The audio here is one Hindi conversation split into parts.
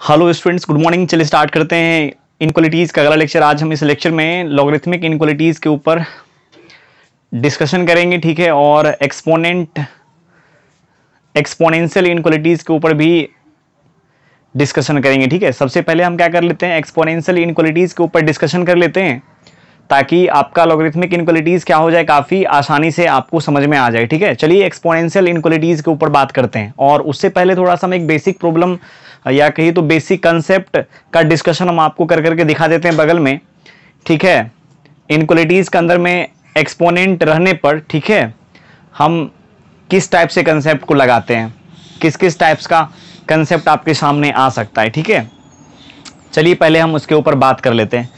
Hello students, good morning. चलिए स्टार्ट करते हैं इनक्वालिटीज़ का अगला लेक्चर। आज हम इस लेक्चर में लॉगरिथमिक इनक्वालिटीज़ के ऊपर डिस्कशन करेंगे, ठीक है। और एक्सपोनेंशियल इनक्वालिटीज़ के ऊपर भी डिस्कशन करेंगे, ठीक है। सबसे पहले हम क्या कर लेते हैं, एक्सपोनेंशियल इनक्वालिटीज़ के ऊपर डिस्कशन कर लेते हैं ताकि आपका लॉगरिथमिक इनक्वालिटीज़ क्या हो जाए, काफ़ी आसानी से आपको समझ में आ जाए, ठीक है। चलिए एक्सपोनेंशियल इनक्वालिटीज़ के ऊपर बात करते हैं। और उससे पहले थोड़ा सा हम एक बेसिक प्रॉब्लम या कहीं तो बेसिक कंसेप्ट का डिस्कशन हम आपको कर करके दिखा देते हैं बगल में, ठीक है। इनक्वालिटीज़ के अंदर में एक्सपोनेंट रहने पर, ठीक है, हम किस टाइप से कंसेप्ट को लगाते हैं, किस किस टाइप्स का कंसेप्ट आपके सामने आ सकता है, ठीक है। चलिए पहले हम उसके ऊपर बात कर लेते हैं।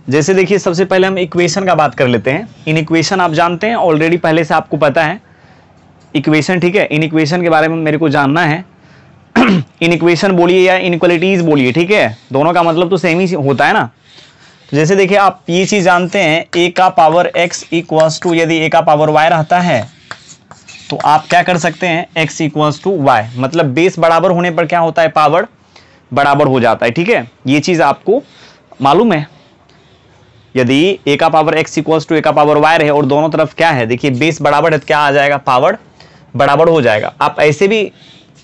जैसे देखिए, सबसे पहले हम इक्वेशन का बात कर लेते हैं। इन इक्वेशन आप जानते हैं ऑलरेडी, पहले से आपको पता है इक्वेशन, ठीक है। इन इक्वेशन के बारे में मेरे को जानना है। इन इक्वेशन बोलिए या इनक्वालिटीज बोलिए, ठीक है, दोनों का मतलब तो सेम ही होता है ना। तो जैसे देखिए, आप ये चीज जानते हैं, a का पावर x इक्वल्स टू, यदि a का पावर y रहता है तो आप क्या कर सकते हैं, x इक्वल्स टू y, मतलब बेस बराबर होने पर क्या होता है, पावर बराबर हो जाता है, ठीक है। ये चीज आपको मालूम है। यदि a का power x equals to a का पावर y रहे और दोनों तरफ क्या है, देखिए बेस बराबर है तो क्या आ जाएगा, पावर बराबर हो जाएगा। आप ऐसे भी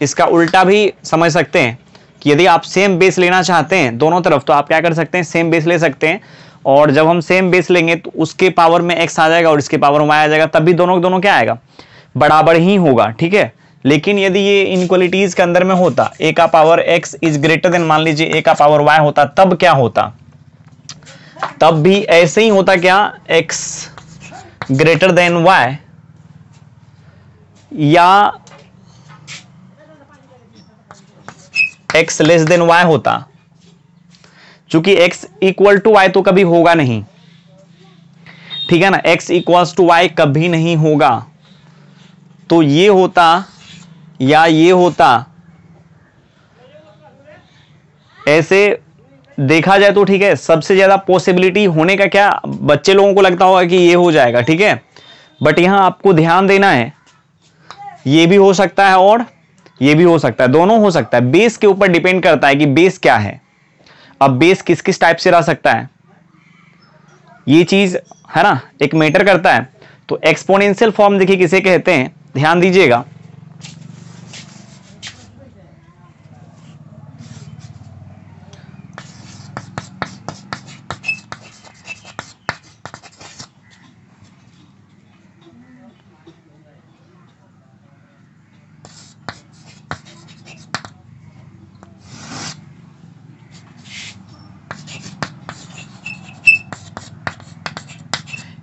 इसका उल्टा भी समझ सकते हैं कि यदि आप सेम बेस लेना चाहते हैं दोनों तरफ तो आप क्या कर सकते हैं, सेम बेस ले सकते हैं। और जब हम सेम बेस लेंगे तो उसके पावर में x आ जाएगा और इसके पावर में y आ जाएगा, तब भी दोनों क्या आएगा, बराबर ही होगा, ठीक है। लेकिन यदि ये इनक्वालिटीज के अंदर में होता, a का power x is greater then, मान लीजिए a का पावर y होता, तब क्या होता, तब भी ऐसे ही होता, क्या, x ग्रेटर देन y या x लेस देन y होता। चूंकि x इक्वल टू y तो कभी होगा नहीं, ठीक है ना, x इक्वल्स टू y कभी नहीं होगा। तो ये होता या ये होता, ऐसे देखा जाए तो, ठीक है। सबसे ज्यादा पॉसिबिलिटी होने का क्या बच्चे लोगों को लगता होगा कि ये हो जाएगा, ठीक है। बट यहां आपको ध्यान देना है, ये भी हो सकता है और ये भी हो सकता है, दोनों हो सकता है। बेस के ऊपर डिपेंड करता है कि बेस क्या है। अब बेस किस किस टाइप से रह सकता है, ये चीज है ना, एक मैटर करता है। तो एक्सपोनेंशियल फॉर्म देखिए किसे कहते हैं, ध्यान दीजिएगा।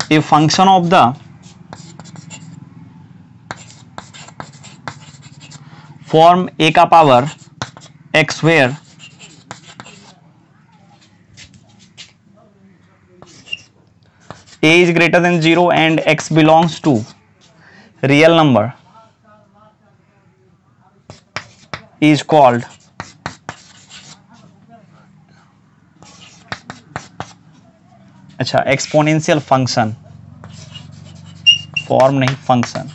A function of the form a का power x where a is greater than 0 and x belongs to real number is called exponential function, form नहीं फंक्शन,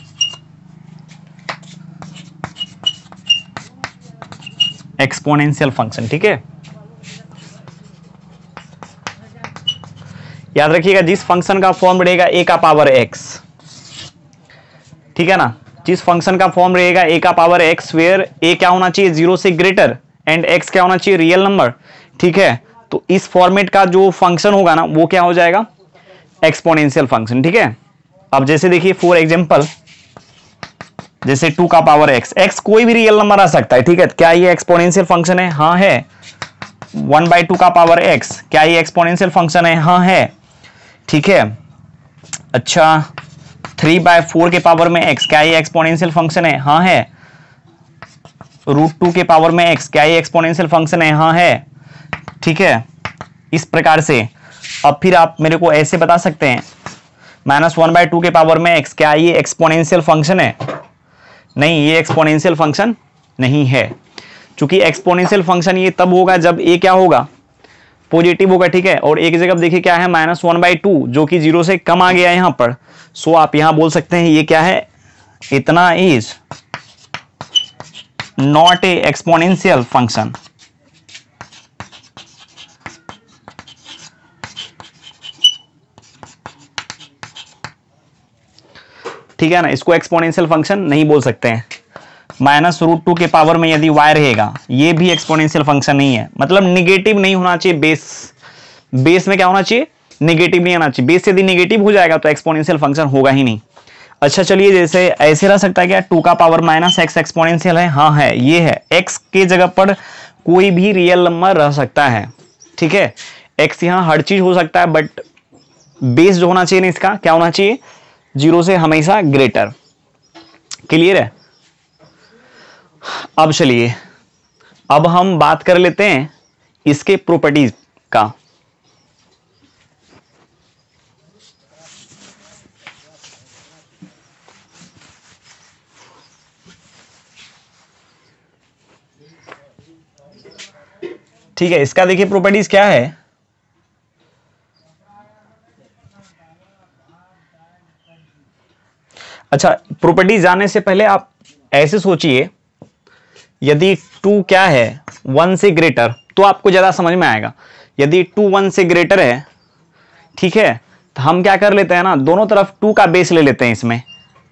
एक्सपोनेंशियल फंक्शन, ठीक है। याद रखिएगा, जिस फंक्शन का फॉर्म रहेगा a का पावर x, ठीक है ना, जिस फंक्शन का फॉर्म रहेगा a का पावर x वेयर a क्या होना चाहिए, 0 से ग्रेटर एंड x क्या होना चाहिए, रियल नंबर, ठीक है। तो इस फॉर्मेट का जो फंक्शन होगा ना, वो क्या हो जाएगा, एक्सपोनेंशियल फंक्शन, ठीक है। अब जैसे देखिए, फॉर एग्जांपल, जैसे 2 का पावर x, x कोई भी रियल नंबर आ सकता है, ठीक है। क्या ये एक्सपोनेंशियल फंक्शन है, हाँ है। 1/2 का पावर x, क्या ये एक्सपोनेंशियल फंक्शन है, हाँ है, ठीक है। अच्छा, 3/4 के पावर में x, क्या ये एक्सपोनेंशियल फंक्शन है, हाँ है। √2 के पावर में x, क्या ये एक्सपोनेंशियल फंक्शन है, हाँ है, ठीक है। इस प्रकार से अब फिर आप मेरे को ऐसे बता सकते हैं, -1/2 के पावर में x, क्या ये एक्सपोनेंशियल फंक्शन है, नहीं, ये एक्सपोनेंशियल फंक्शन नहीं है। क्योंकि एक्सपोनेंशियल फंक्शन ये तब होगा जब a क्या होगा, पॉजिटिव होगा, ठीक है। और एक जगह देखिए क्या है, -1/2 जो कि 0 से कम आ गया यहां पर। सो आप यहां बोल सकते हैं ये क्या है, इतना is not a exponential function, ठीक है ना, इसको एक्सपोनेंशियल फंक्शन नहीं बोल सकते हैं। -√2 के पावर में यदि y रहेगा, ये भी एक्सपोनेंशियल फंक्शन नहीं है, मतलब निगेटिव नहीं होना चाहिए। बेस में क्या होना चाहिए, निगेटिव नहीं आना चाहिए। बेस यदि निगेटिव हो जाएगा तो एक्सपोनेंशियल फंक्शन होगा ही नहीं। अच्छा चलिए, जैसे ऐसे रह सकता है क्या, 2 का पावर -x एक्सपोनेंशियल है, हाँ है, ये है। x के जगह पर कोई भी रियल नंबर रह सकता है, ठीक है। x यहाँ हर चीज हो सकता है, बट बेस जो होना चाहिए ना इसका क्या होना चाहिए, 0 से हमेशा ग्रेटर। क्लियर है। अब चलिए, अब हम बात कर लेते हैं इसके प्रॉपर्टीज का। ठीक है, इसका देखिए प्रॉपर्टीज क्या है। अच्छा, प्रॉपर्टीज जानने से पहले आप ऐसे सोचिए, यदि 2 क्या है 1 से ग्रेटर, तो आपको ज्यादा समझ में आएगा। यदि 2 1 से ग्रेटर है, ठीक है, तो हम क्या कर लेते हैं ना, दोनों तरफ 2 का बेस ले लेते हैं। इसमें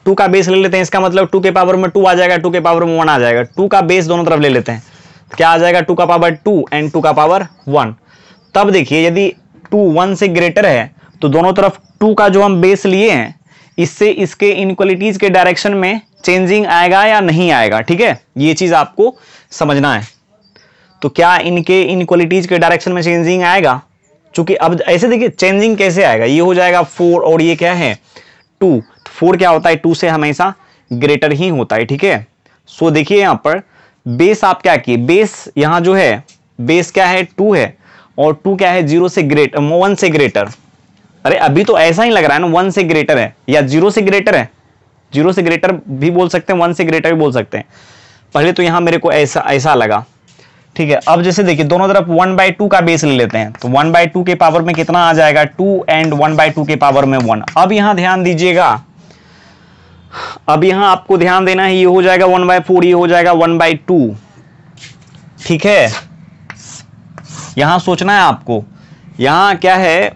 2 का बेस ले लेते हैं, इसका मतलब 2 के पावर में 2 आ जाएगा, 2 के पावर में 1 आ जाएगा। 2 का बेस दोनों तरफ ले लेते हैं, क्या आ जाएगा, 2 का पावर 2 एंड 2 का पावर 1। तब देखिए, यदि 2 1 से ग्रेटर है तो दोनों तरफ 2 का जो हम बेस लिए हैं, इससे इसके इनइक्वालिटीज के डायरेक्शन में चेंजिंग आएगा या नहीं आएगा, ठीक है, ये चीज आपको समझना है। तो क्या इनके इनइक्वालिटीज के डायरेक्शन में चेंजिंग आएगा, क्योंकि अब ऐसे देखिए चेंजिंग कैसे आएगा, ये हो जाएगा 4 और ये क्या है 2। 4 क्या होता है, 2 से हमेशा ग्रेटर ही होता है, ठीक है। सो देखिए यहां पर बेस आप क्या किए, बेस यहां जो है बेस क्या है 2 है, और 2 क्या है 0 से ग्रेटर 1 से ग्रेटर। अरे अभी तो ऐसा ही लग रहा है ना, 1 से ग्रेटर है या 0 से ग्रेटर है। 0 से ग्रेटर भी बोल सकते हैं, 1 से ग्रेटर भी बोल सकते हैं। पहले तो यहां मेरे को ऐसा लगा, ठीक है। अब जैसे देखिए दोनों तरफ 1/2 का बेस ले लेते हैं, तो 1/2 के पावर में कितना आ जाएगा 2 एंड 1/2 के पावर में 1। अब यहां ध्यान दीजिएगा, अब यहां आपको ध्यान देना है, ये हो जाएगा 1/4, ये हो जाएगा 1/2, ठीक है। यहां सोचना है आपको, यहां क्या है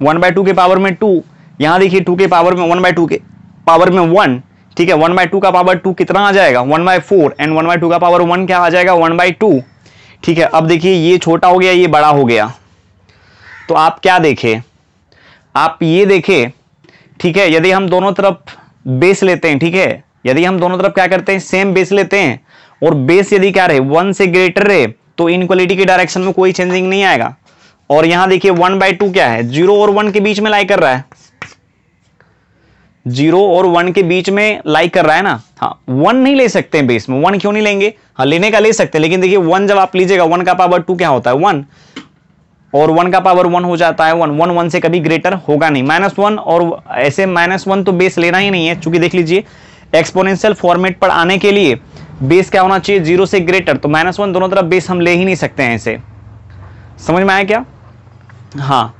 1/2 के पावर में 2, यहां देखिए 2 के पावर में 1/2 के पावर में 1, ठीक है। 1/2 का पावर 2 कितना आ जाएगा 1/4 एंड 1/2 का पावर 1 क्या आ जाएगा 1/2, ठीक है। अब देखिए ये छोटा हो गया, ये बड़ा हो गया, तो आप क्या देखें, आप ये देखें, ठीक है। यदि हम दोनों तरफ बेस लेते हैं, ठीक है, यदि हम दोनों तरफ क्या करते हैं सेम बेस लेते हैं, और बेस यदि क्या रहे 1 से ग्रेटर रहे, तो इनइक्वालिटी के डायरेक्शन में कोई चेंजिंग नहीं आएगा। और यहां देखिए 1/2 क्या है, 0 और 1 के बीच में लाई कर रहा है, 0 और 1 के बीच में लाई कर रहा है ना। हाँ 1 नहीं ले सकते हैं बेस में, 1 क्यों नहीं लेंगे, हाँ लेने का ले सकते हैं, लेकिन देखिए 1 जब आप लीजिएगा 1 का पावर 2 क्या होता है 1, और 1 का पावर 1 हो जाता है 1 1 से कभी ग्रेटर होगा नहीं। -1 और ऐसे -1 तो बेस लेना ही नहीं है, चूंकि देख लीजिए एक्सपोनेंशियल फॉर्मेट पर आने के लिए बेस क्या होना चाहिए 0 से ग्रेटर, तो -1 दोनों तरफ बेस हम ले ही नहीं सकते हैं। ऐसे समझ में आया क्या। हाँ,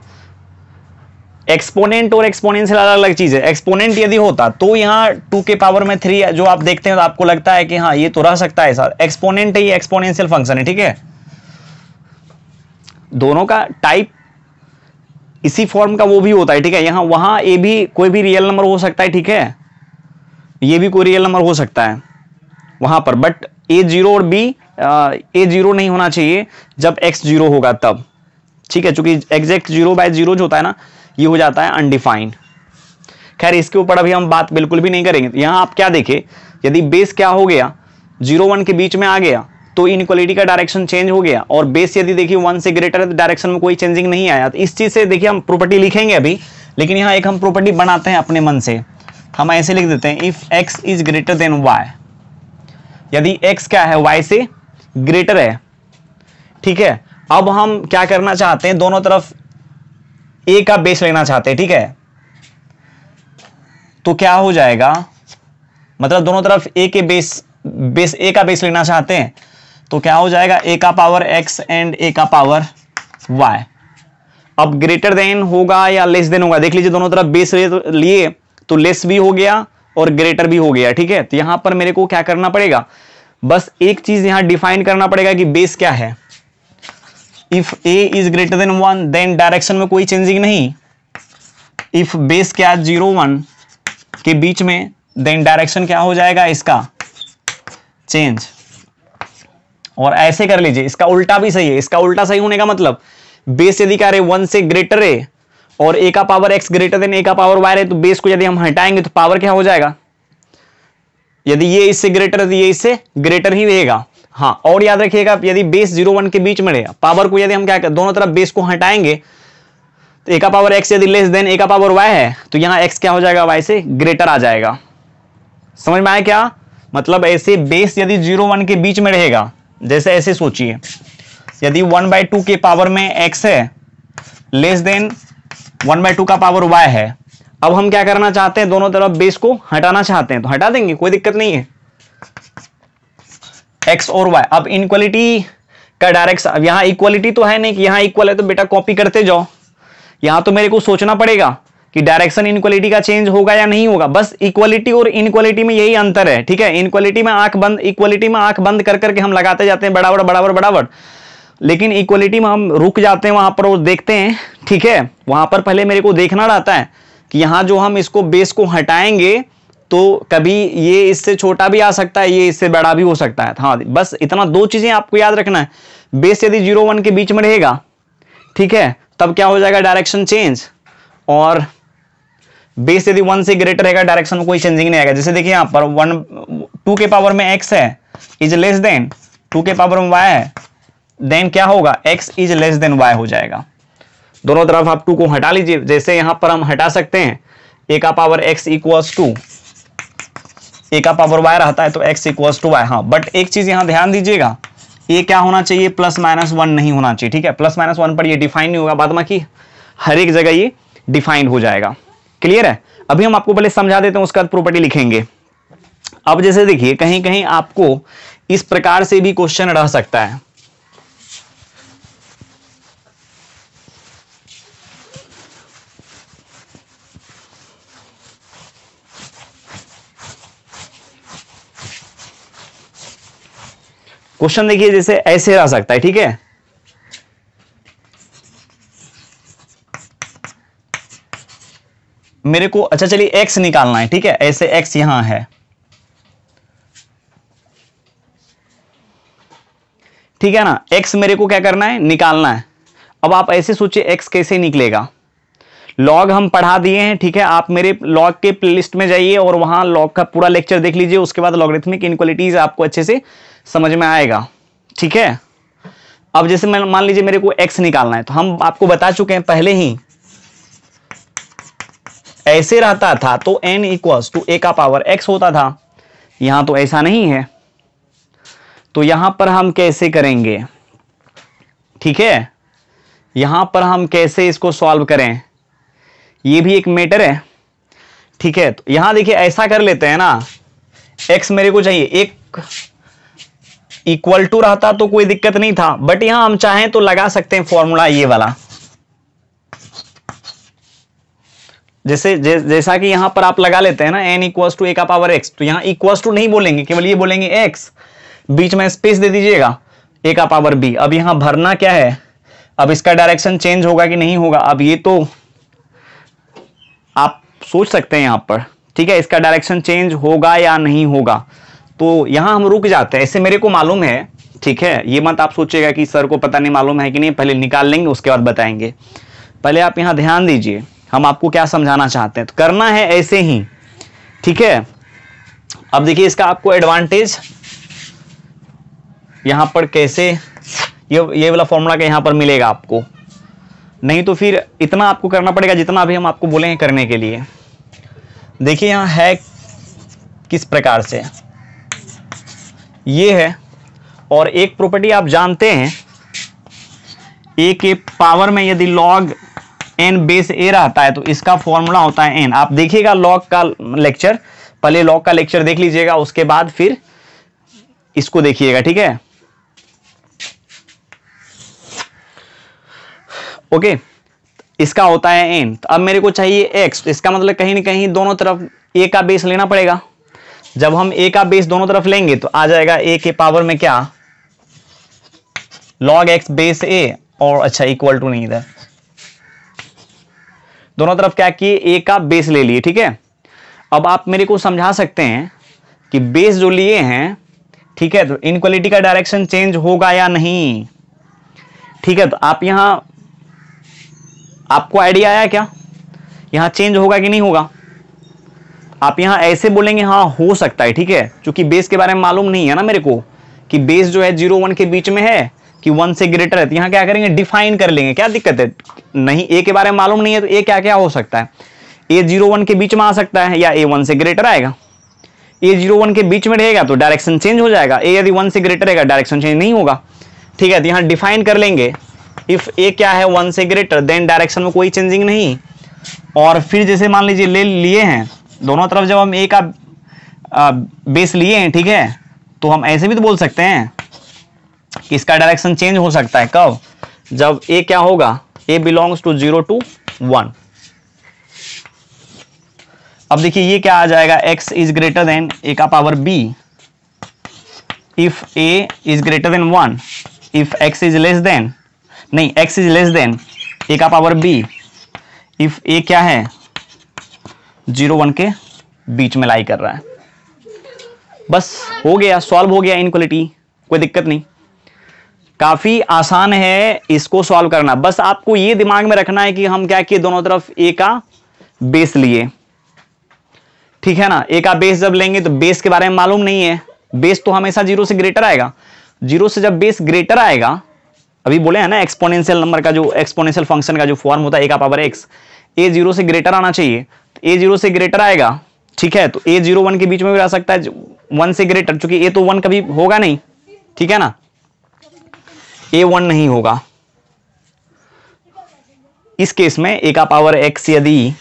एक्सपोनेंट और एक्सपोनेंशियल अलग अलग चीज है। एक्सपोनेंट यदि होता तो यहाँ 2 के पावर में 3 जो आप देखते हैं तो आपको लगता है कि हाँ ये तो रह सकता है ऐसा, एक्सपोनेंट ही एक्सपोनेंशियल फंक्शन है, ठीक है। दोनों का टाइप इसी फॉर्म का वो भी होता है, ठीक है। यहां वहां ए भी कोई भी रियल नंबर हो सकता है, ठीक है, ये भी कोई रियल नंबर हो सकता है वहां पर, बट A0 और B A0 नहीं होना चाहिए जब X 0 होगा तब, ठीक है, क्योंकि एग्जैक्ट 0/0 जो होता है ना ये हो जाता है अनडिफाइंड। खैर इसके ऊपर अभी हम बात बिल्कुल भी नहीं करेंगे। तो यहां आप क्या देखें, यदि बेस क्या हो गया 0 1 के बीच में आ गया तो इनइक्वालिटी का डायरेक्शन चेंज हो गया, और बेस यदि देखिए 1 से ग्रेटर है तो डायरेक्शन में कोई चेंजिंग नहीं आया। तो इस चीज से देखिए हम प्रॉपर्टी लिखेंगे अभी, लेकिन यहाँ एक हम प्रॉपर्टी बनाते हैं अपने मन से। हम ऐसे लिख देते हैं, if x is greater than y, यदि x क्या है y से ग्रेटर है, ठीक है। अब हम क्या करना चाहते हैं, दोनों तरफ a का बेस लेना चाहते हैं, ठीक है। तो क्या हो जाएगा, मतलब दोनों तरफ a के बेस a का बेस लेना चाहते हैं, तो क्या हो जाएगा a का पावर x एंड a का पावर y। अब ग्रेटर देन होगा या लेस देन होगा, देख लीजिए दोनों तरफ बेस लिए तो लेस भी हो गया और ग्रेटर भी हो गया, ठीक है। तो यहां पर मेरे को क्या करना पड़ेगा, बस एक चीज यहां डिफाइन करना पड़ेगा कि बेस क्या है। If a is greater than 1 then direction में कोई चेंजिंग नहीं। इफ बेस क्या 0 1 के बीच में, देन डायरेक्शन क्या हो जाएगा इसका, चेंज। और ऐसे कर लीजिए, इसका उल्टा भी सही है। इसका उल्टा सही होने का मतलब बेस यदि क्या है 1 से ग्रेटर है और a का power x greater than a का पावर y है, तो बेस को यदि हम हटाएंगे तो पावर क्या हो जाएगा, यदि ये इससे ग्रेटर है तो ये इससे ग्रेटर ही रहेगा। हाँ, और याद रखिएगा यदि बेस 0 1 के बीच में रहेगा, पावर को यदि हम क्या दोनों तरफ बेस को हटाएंगे तो a का पावर x यदि लेस देन a का पावर y है तो यहां x क्या हो जाएगा, y से ग्रेटर आ जाएगा। समझ में आया क्या? मतलब ऐसे बेस यदि 0 1 के बीच में रहेगा, जैसे ऐसे सोचिए, यदि 1/2 के पावर में x है लेस देन 1/2 का पावर y है। अब हम क्या करना चाहते हैं, दोनों तरफ बेस को हटाना चाहते हैं तो हटा देंगे, कोई दिक्कत नहीं है। x और y, अब इनक्वालिटी का डायरेक्शन, अब यहां इक्वालिटी तो है नहीं कि यहां इक्वल है तो बेटा कॉपी करते जाओ। यहां तो मेरे को सोचना पड़ेगा कि डायरेक्शन इनक्वालिटी का चेंज होगा या नहीं होगा। बस इक्वालिटी और इनक्वालिटी में यही अंतर है, ठीक है। इनक्वालिटी में आंख बंद, इक्वालिटी में आंख बंद कर करके हम लगाते जाते हैं बराबर बराबर बराबर, लेकिन इक्वालिटी में हम रुक जाते हैं वहां पर और देखते हैं, ठीक है। वहां पर पहले मेरे को देखना रहता है कि यहां जो हम इसको बेस को हटाएंगे तो कभी ये इससे छोटा भी आ सकता है, ये इससे बड़ा भी हो सकता है। हाँ, बस इतना 2 चीजें आपको याद रखना है। बेस यदि 0 1 के बीच में रहेगा, ठीक है, तब क्या हो जाएगा, डायरेक्शन चेंज। और बेस यदि 1 से ग्रेटर रहेगा, डायरेक्शन में कोई चेंजिंग नहीं आएगा। जैसे देखिए यहां पर 2 के पावर में x है इज लेस देन 2 के पावर में y है, देन क्या होगा, x is less than y हो जाएगा। दोनों तरफ आप 2 को हटा लीजिए। जैसे यहां पर हम हटा सकते हैं a का power x equals to a का पावर y रहता है तो x इक्वल्स टू y। हाँ, बट एक चीज यहां ध्यान दीजिएगा, ये क्या होना चाहिए, +-1 नहीं होना चाहिए, ठीक है। +-1 पर ये डिफाइन नहीं होगा, बाद में कि हर एक जगह ये डिफाइन हो जाएगा। क्लियर है? अभी हम आपको पहले समझा देते हैं, उसका प्रॉपर्टी लिखेंगे। अब जैसे देखिए कहीं कहीं आपको इस प्रकार से भी क्वेश्चन रह सकता है। क्वेश्चन देखिए जैसे ऐसे रह सकता है, ठीक है। मेरे को अच्छा चलिए x निकालना है, ठीक है। ऐसे x यहां है, ठीक है ना। x मेरे को क्या करना है, निकालना है। अब आप ऐसे सोचिए x कैसे निकलेगा। लॉग हम पढ़ा दिए हैं, ठीक है। आप मेरे लॉग के प्लेलिस्ट में जाइए और वहां लॉग का पूरा लेक्चर देख लीजिए। उसके बाद लॉगरिथमिक इनक्वालिटीज आपको अच्छे से समझ में आएगा, ठीक है। अब जैसे मैं मान लीजिए मेरे को x निकालना है, तो हम आपको बता चुके हैं पहले ही, ऐसे रहता था तो n इक्वल्स टू a का पावर x होता था। यहां तो ऐसा नहीं है, तो यहां पर हम कैसे करेंगे, ठीक है। यहां पर हम कैसे इसको सॉल्व करें, ये भी एक मैटर है, ठीक है। तो यहां देखिए ऐसा कर लेते हैं ना, x मेरे को चाहिए, एक इक्वल टू रहता तो कोई दिक्कत नहीं था, बट यहां हम चाहें तो लगा सकते हैं फॉर्मूला ये वाला। जैसा कि यहां पर आप लगा लेते हैं ना, n इक्वल्स टू a का पावर x, तो यहां इक्वल्स टू नहीं बोलेंगे, केवल ये बोलेंगे x, बीच में स्पेस दे दीजिएगा a का पावर b। अब यहां भरना क्या है, अब इसका डायरेक्शन चेंज होगा कि नहीं होगा, अब ये तो आप सोच सकते हैं यहां पर, ठीक है। इसका डायरेक्शन चेंज होगा या नहीं होगा, तो यहां हम रुक जाते हैं। ऐसे मेरे को मालूम है, ठीक है। ये मत आप सोचिएगा कि सर को पता नहीं मालूम है कि नहीं, पहले निकाल लेंगे उसके बाद बताएंगे। पहले आप यहां ध्यान दीजिए हम आपको क्या समझाना चाहते हैं, तो करना है ऐसे ही, ठीक है। अब देखिए इसका आपको एडवांटेज यहां पर कैसे ये वाला फॉर्मूला का यहां पर मिलेगा आपको, नहीं तो फिर इतना आपको करना पड़ेगा जितना अभी हम आपको बोले हैं करने के लिए। देखिए यहां है किस प्रकार से, ये है, और एक प्रॉपर्टी आप जानते हैं, a के पावर में यदि log n बेस a रहता है तो इसका फॉर्मूला होता है n। आप देखिएगा लॉग का लेक्चर, पहले लॉग का लेक्चर देख लीजिएगा, उसके बाद फिर इसको देखिएगा, ठीक है। ओके, इसका होता है n। तो अब मेरे को चाहिए x, इसका मतलब कहीं ना कहीं दोनों तरफ a का बेस लेना पड़ेगा। जब हम a का बेस दोनों तरफ लेंगे तो आ जाएगा a के पावर में क्या, log x बेस a, और अच्छा इक्वल टू नहीं, इधर दोनों तरफ क्या किए, a का बेस ले लिए, ठीक है। अब आप मेरे को समझा सकते हैं कि बेस जो लिए हैं, ठीक है, तो इनइक्वालिटी का डायरेक्शन चेंज होगा या नहीं। ठीक है, तो आप यहां, आपको आइडिया आया क्या, यहां चेंज होगा कि नहीं होगा? आप यहां ऐसे बोलेंगे हाँ हो सकता है, ठीक है, क्योंकि बेस के बारे में मालूम नहीं है ना मेरे को कि बेस जो है 0 1 के बीच में है कि 1 से ग्रेटर है। तो यहां क्या करेंगे, डिफाइन कर लेंगे, क्या दिक्कत है? नहीं, ए के बारे में मालूम नहीं है तो ए क्या क्या हो सकता है? ए 0 1 के बीच में आ सकता है या ए 1 से ग्रेटर आएगा। ए 0 1 के बीच में रहेगा तो डायरेक्शन चेंज हो जाएगा, ए यदि 1 से ग्रेटर रहेगा डायरेक्शन चेंज नहीं होगा। ठीक है, तो यहां डिफाइन कर लेंगे, इफ ए क्या है 1 से ग्रेटर देन डायरेक्शन में कोई चेंजिंग नहीं। और फिर जैसे मान लीजिए ले लिए हैं दोनों तरफ, जब हम ए का बेस लिए हैं, ठीक है, तो हम ऐसे भी तो बोल सकते हैं कि इसका डायरेक्शन चेंज हो सकता है। कब? जब ए क्या होगा, ए बिलोंग्स टू 0 to 1। अब देखिए ये क्या आ जाएगा, x is greater than A का power b if a is greater than 1, if x is less then, नहीं, x is less then A का पावर b इफ a क्या है 0 1 के बीच में लाई कर रहा है। बस हो गया, सॉल्व हो गया इनइक्वालिटी, कोई दिक्कत नहीं, काफी आसान है इसको सॉल्व करना। बस आपको ये दिमाग में रखना है कि हम क्या किए, दोनों तरफ ए का बेस लिए, ठीक है ना। ए का बेस जब लेंगे तो बेस के बारे में मालूम नहीं है, बेस तो हमेशा 0 से ग्रेटर आएगा। 0 से जब बेस ग्रेटर आएगा, अभी बोले हैं ना एक्सपोनेंशियल नंबर का जो एक्सपोनेंशियल फंक्शन का जो फॉर्म होता है ए का पावर x, ए 0 से ग्रेटर आना चाहिए, तो ए 0 से ग्रेटर आएगा, ठीक है, तो ए 0 1 के बीच में भी आ सकता है 1 से ग्रेटर, क्योंकि ए तो 1 कभी होगा नहीं, ठीक है ना, ए 1 नहीं होगा। इस केस में ए का पावर x यदि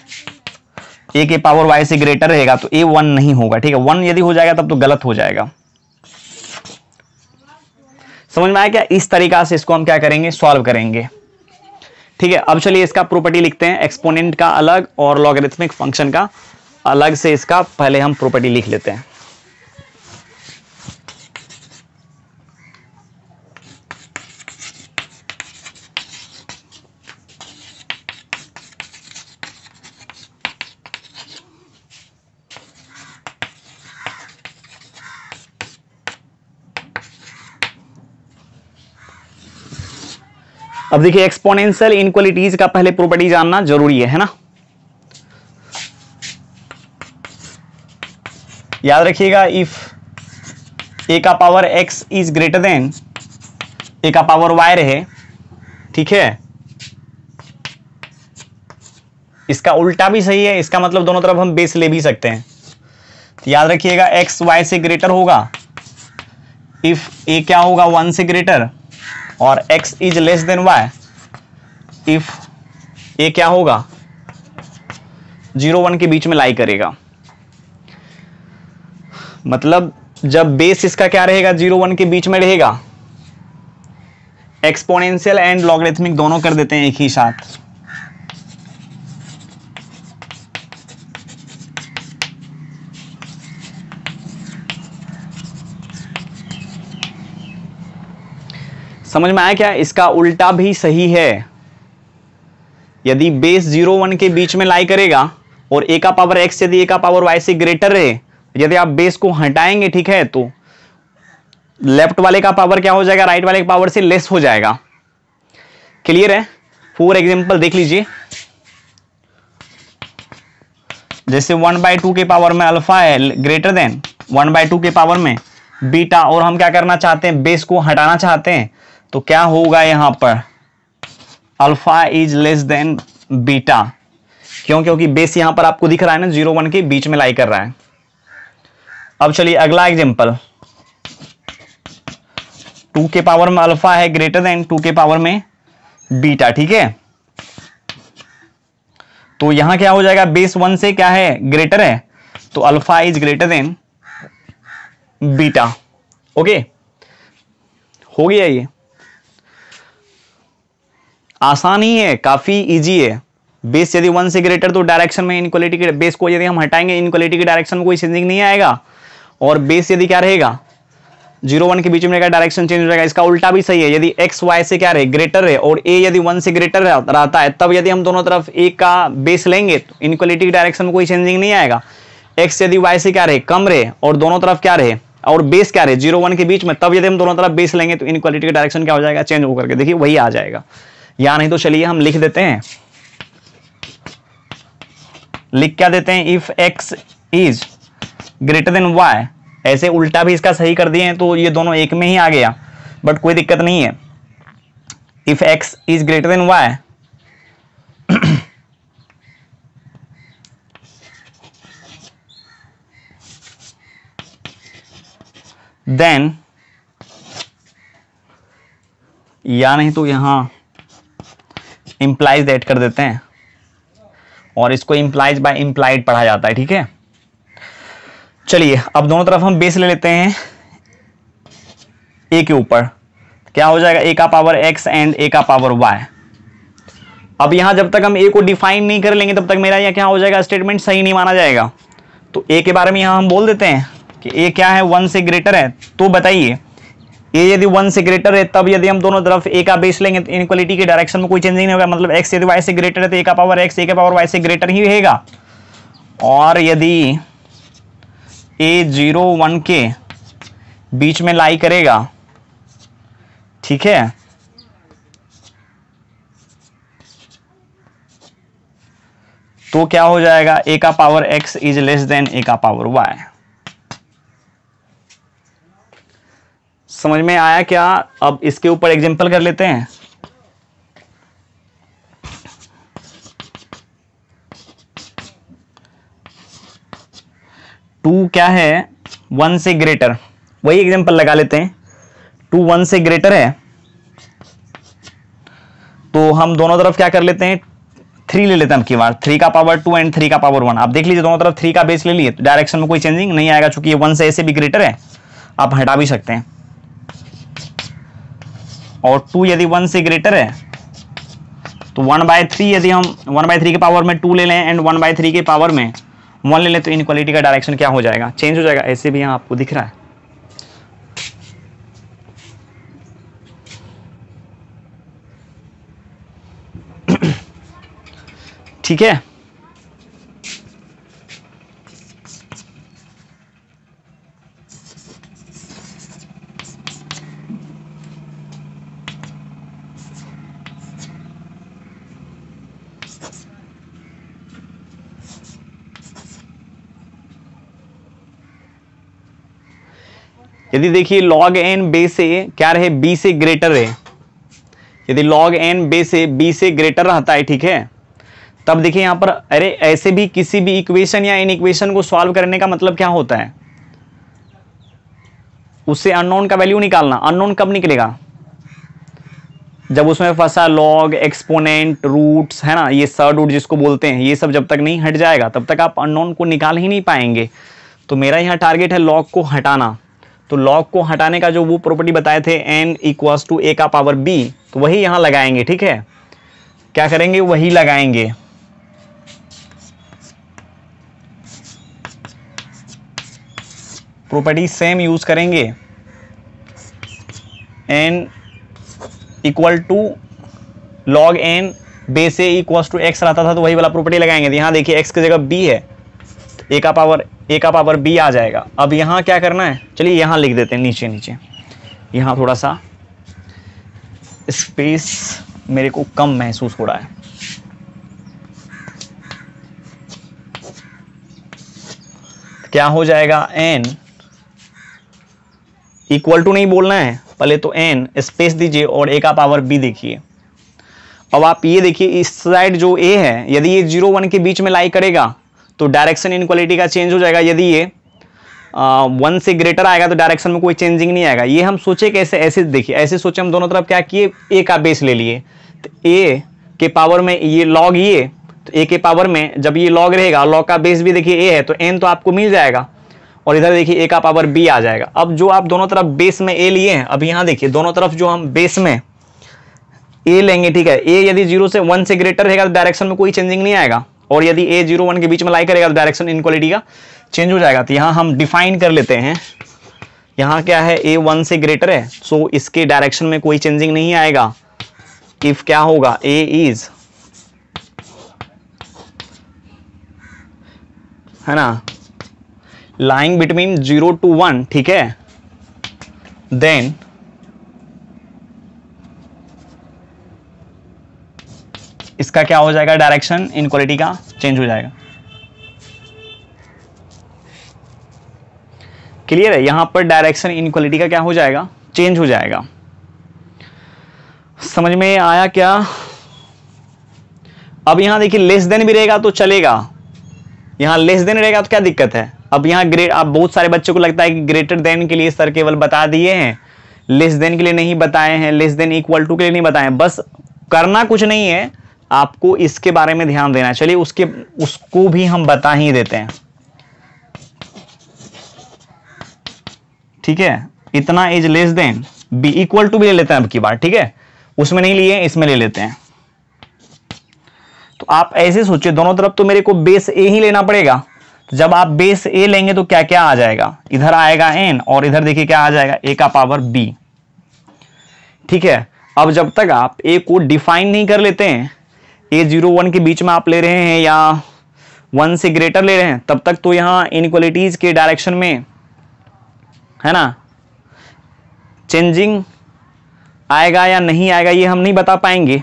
ए के पावर y से ग्रेटर रहेगा तो ए 1 नहीं होगा, ठीक है। 1 यदि हो जाएगा तब तो गलत हो जाएगा। समझ में आया क्या? इस तरीका से इसको हम क्या करेंगे, सॉल्व करेंगे, ठीक है। अब चलिए इसका प्रॉपर्टी लिखते हैं, एक्सपोनेंट का अलग और लॉगरिथमिक फंक्शन का अलग से इसका पहले हम प्रॉपर्टी लिख लेते हैं। अब देखिए एक्सपोनेंशियल इनइक्वालिटीज का पहले प्रॉपर्टी जानना जरूरी है ना। याद रखिएगा, इफ ए का power x is greater than A का पावर y रहे, ठीक है, इसका उल्टा भी सही है, इसका मतलब दोनों तरफ हम बेस ले भी सकते हैं। तो याद रखिएगा x y से ग्रेटर होगा इफ ए क्या होगा 1 से ग्रेटर, और x is less than y if A क्या होगा 0 1 के बीच में लाई करेगा। मतलब जब बेस इसका क्या रहेगा 0 1 के बीच में रहेगा, एक्सपोनेंशियल एंड लॉगरिथमिक दोनों कर देते हैं एक ही साथ। समझ में आया क्या? इसका उल्टा भी सही है। यदि बेस 0 1 के बीच में लाई करेगा और ए का पावर x यदि ए का पावर y से ग्रेटर रहे, यदि आप बेस को हटाएंगे, ठीक है, तो लेफ्ट वाले का पावर क्या हो जाएगा, राइट वाले के पावर से लेस हो जाएगा। क्लियर है? फॉर एग्जांपल देख लीजिए, जैसे 1/2 के पावर में अल्फा है ग्रेटर देन 1/2 के पावर में बीटा, और हम क्या करना चाहते हैं, बेस को हटाना चाहते हैं, तो क्या होगा यहां पर alpha is less then beta. क्यों? क्योंकि बेस यहां पर आपको दिख रहा है ना 0 1 के बीच में लाई कर रहा है। अब चलिए अगला एग्जांपल, 2 के पावर में अल्फा है ग्रेटर देन 2 के पावर में बीटा, ठीक है, तो यहां क्या हो जाएगा, बेस 1 से क्या है, ग्रेटर है, तो alpha is greater then beta. Okay, हो गया, ये आसान ही है, काफी इजी है। बेस यदि 1 से ग्रेटर तो डायरेक्शन में इनइक्वालिटी के बेस को यदि हम हटाएंगे इनइक्वालिटी की डायरेक्शन में कोई चेंजिंग नहीं आएगा, और बेस यदि क्या रहेगा 0 1 के बीच में रहेगा डायरेक्शन चेंज हो जाएगा। इसका उल्टा भी सही है, यदि x y से क्या रहे, ग्रेटर रहे, और a यदि 1 से ग्रेटर रहता है, तब यदि हम दोनों तरफ a का बेस लेंगे तो इनइक्वालिटी की डायरेक्शन में कोई चेंजिंग नहीं आएगा। x यदि y से क्या रहे, कम रहे, और दोनों तरफ क्या रहे, और बेस क्या रहे 0 1 के बीच में, तब यदि हम दोनों तरफ बेस लेंगे तो इनइक्वालिटी का डायरेक्शन क्या हो जाएगा, चेंज होकर के देखिए वही आ जाएगा। या नहीं तो चलिए हम लिख देते हैं, लिख क्या देते हैं, if x is greater than y, ऐसे उल्टा भी इसका सही कर दिए हैं तो ये दोनों एक में ही आ गया, बट कोई दिक्कत नहीं है। If x is greater than y then, या नहीं तो यहां इंप्लाइज दैट कर देते हैं, और इसको इंप्लाइज बाय इंप्लाइड पढ़ा जाता है, ठीक है। चलिए अब दोनों तरफ हम बेस ले लेते हैं a के ऊपर, क्या हो जाएगा, a का पावर x एंड a का पावर y। अब यहां जब तक हम a को डिफाइन नहीं कर लेंगे तब तक मेरा यह क्या हो जाएगा, स्टेटमेंट सही नहीं माना जाएगा। तो a के बारे में यहां हम बोल देते हैं कि a क्या है, 1 से ग्रेटर है। तो बताइए a यदि 1 से ग्रेटर है तब यदि हम दोनों तरफ a का बेस लेंगे तो इनइक्वालिटी के डायरेक्शन में कोई चेंज नहीं होगा, मतलब x यदि y से ग्रेटर है तो a का पावर x a का पावर y से ग्रेटर ही रहेगा। और यदि a 0 1 के बीच में लाई करेगा, ठीक है, तो क्या हो जाएगा, a का power x is less then a का पावर y। समझ में आया क्या? अब इसके ऊपर एग्जांपल कर लेते हैं। टू क्या है, 1 से ग्रेटर, वही एग्जांपल लगा लेते हैं। 2 1 से ग्रेटर है तो हम दोनों तरफ क्या कर लेते हैं, 3 ले लेते हैं। अब की बार 3 का पावर 2 एंड 3 का पावर 1। आप देख लीजिए दोनों तरफ 3 का बेस ले लिए तो डायरेक्शन में कोई चेंजिंग नहीं आएगा, चूंकि ये 1 से ऐसे भी ग्रेटर है, आप हटा भी सकते हैं। और 2 यदि 1 से ग्रेटर है तो 1/3 यदि हम 1/3 के पावर में 2 ले लें एंड 1/3 के पावर में 1 ले लें तो इनइक्वालिटी का डायरेक्शन क्या हो जाएगा, चेंज हो जाएगा। ऐसे भी यहां आपको दिख रहा है। ठीक है, यदि देखिए log n बे से क्या रहे, b से ग्रेटर है, यदि log n बे से b से ग्रेटर रहता है, ठीक है, तब देखिए यहां पर, अरे ऐसे भी किसी भी इक्वेशन या इन इक्वेशन को सॉल्व करने का मतलब क्या होता है, उससे अननोन का वैल्यू निकालना। अननोन कब निकलेगा, जब उसमें फंसा लॉग, एक्सपोनेंट, रूट्स, है ना, ये सर्ड रूट जिसको बोलते हैं, ये सब जब तक नहीं हट जाएगा तब तक आप अननोन को निकाल ही नहीं पाएंगे। तो मेरा यहाँ टारगेट है लॉग को हटाना। तो लॉग को हटाने का जो वो प्रॉपर्टी बताए थे n इक्वल्स टू a का पावर b, तो वही यहां लगाएंगे। ठीक है, क्या करेंगे, वही लगाएंगे। प्रॉपर्टी सेम यूज करेंगे, n equal to log n बे से इक्वल्स टू x रहता था तो वही वाला प्रॉपर्टी लगाएंगे। यहां देखिए x की जगह b है, a का पावर b आ जाएगा। अब यहां क्या करना है, चलिए यहां लिख देते हैं नीचे नीचे, यहां थोड़ा सा स्पेस मेरे को कम महसूस हो रहा है। क्या हो जाएगा, n इक्वल टू नहीं बोलना है, पहले तो n स्पेस दीजिए और a का पावर b देखिए। अब आप ये देखिए इस साइड जो a है, यदि ये 0 1 के बीच में लाई करेगा तो डायरेक्शन इनइक्वालिटी का चेंज हो जाएगा। यदि ये 1 से ग्रेटर आएगा तो डायरेक्शन में कोई चेंजिंग नहीं आएगा। ये हम सोचे कैसे, ऐसे देखिए, ऐसे सोचे हम दोनों तरफ क्या किए, a का बेस ले लिए, तो a के पावर में ये लॉग, ये तो a के पावर में जब ये लॉग रहेगा, लॉग का बेस भी देखिए a है तो n तो आपको मिल जाएगा, और इधर देखिए a का पावर b आ जाएगा। अब जो आप दोनों तरफ बेस में a लिए हैं, अब यहाँ देखिए दोनों तरफ जो हम बेस में a लेंगे, ठीक है, a यदि 0 से 1 से ग्रेटर रहेगा तो डायरेक्शन में कोई चेंजिंग नहीं आएगा, और यदि a 0 1 के बीच में लाई करेगा तो डायरेक्शन इनइक्वालिटी का चेंज हो जाएगा। तो यहाँ हम डिफाइन कर लेते हैं, यहाँ क्या है, a 1 से ग्रेटर है, सो इसके डायरेक्शन में कोई चेंजिंग नहीं आएगा। इफ क्या होगा, a इज, है ना, लाइंग बिटवीन 0 to 1, ठीक है, देन इसका क्या हो जाएगा, डायरेक्शन इनइक्वालिटी का चेंज हो जाएगा। क्लियर है, यहां पर डायरेक्शन इनइक्वालिटी का क्या हो जाएगा, चेंज हो जाएगा। समझ में आया क्या? अब यहां देखिए लेस देन भी रहेगा तो चलेगा, यहां लेस देन रहेगा तो क्या दिक्कत है। अब यहां अब बहुत सारे बच्चों को लगता है कि ग्रेटर देन के लिए सर केवल बता दिए हैं, लेस देन के लिए नहीं बताए हैं, लेस देन इक्वल टू के लिए नहीं बताए हैं। बस करना कुछ नहीं है, आपको इसके बारे में ध्यान देना है। चलिए उसको भी हम बता ही देते हैं, ठीक है। इतना is less than B, equal to भी ले लेते हैं अब की बार, ठीक है, उसमें नहीं लिए, इसमें ले लेते हैं। तो आप ऐसे सोचिए, दोनों तरफ तो मेरे को बेस ए ही लेना पड़ेगा। जब आप बेस ए लेंगे तो क्या क्या आ जाएगा, इधर आएगा एन और इधर देखिए क्या आ जाएगा, ए का पावर बी, ठीक है। अब जब तक आप ए को डिफाइन नहीं कर लेते हैं, ए 0 1 के बीच में आप ले रहे हैं या 1 से ग्रेटर ले रहे हैं, तब तक तो यहां इनइक्वालिटीज के डायरेक्शन में, है ना, चेंजिंग आएगा या नहीं आएगा ये हम नहीं बता पाएंगे।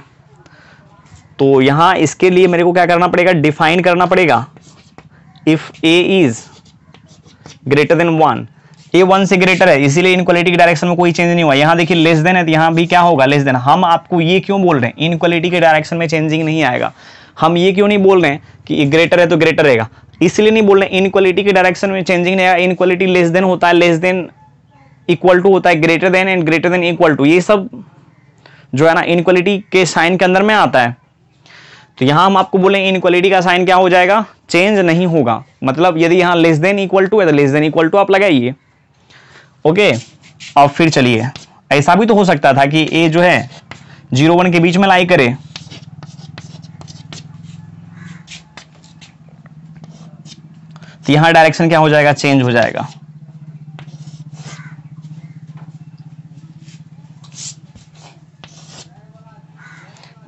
तो यहां इसके लिए मेरे को क्या करना पड़ेगा, डिफाइन करना पड़ेगा। If A is greater than 1, ए 1 से ग्रेटर है, इसीलिए इनइक्वालिटी की डायरेक्शन में कोई चेंज नहीं हुआ। यहां देखिए लेस देन है तो यहां भी क्या होगा, लेस देन। हम आपको ये क्यों बोल रहे हैं, इनइक्वालिटी के डायरेक्शन में चेंजिंग नहीं आएगा। हम ये क्यों नहीं बोल रहे हैं कि ग्रेटर है तो ग्रेटर रहेगा, इसलिए नहीं बोल रहे इनइक्वालिटी के डायरेक्शन में चेंजिंग नहीं आएगा। इनइक्वालिटी लेस देन होता है, लेस देन इक्वल टू होता है, greater than and greater than equal to, ये सब जो है ना इनइक्वालिटी के साइन के अंदर में आता है। तो यहां हम आपको बोले इनइक्वालिटी का साइन क्या हो जाएगा, चेंज नहीं होगा। मतलब यदि यहां लेस देन इक्वल टू है तो लेस देन इक्वल टू आप लगाइए, ओके। अब फिर चलिए, ऐसा भी तो हो सकता था कि ए जो है 0 1 के बीच में लाई करे, तो यहां डायरेक्शन क्या हो जाएगा, चेंज हो जाएगा।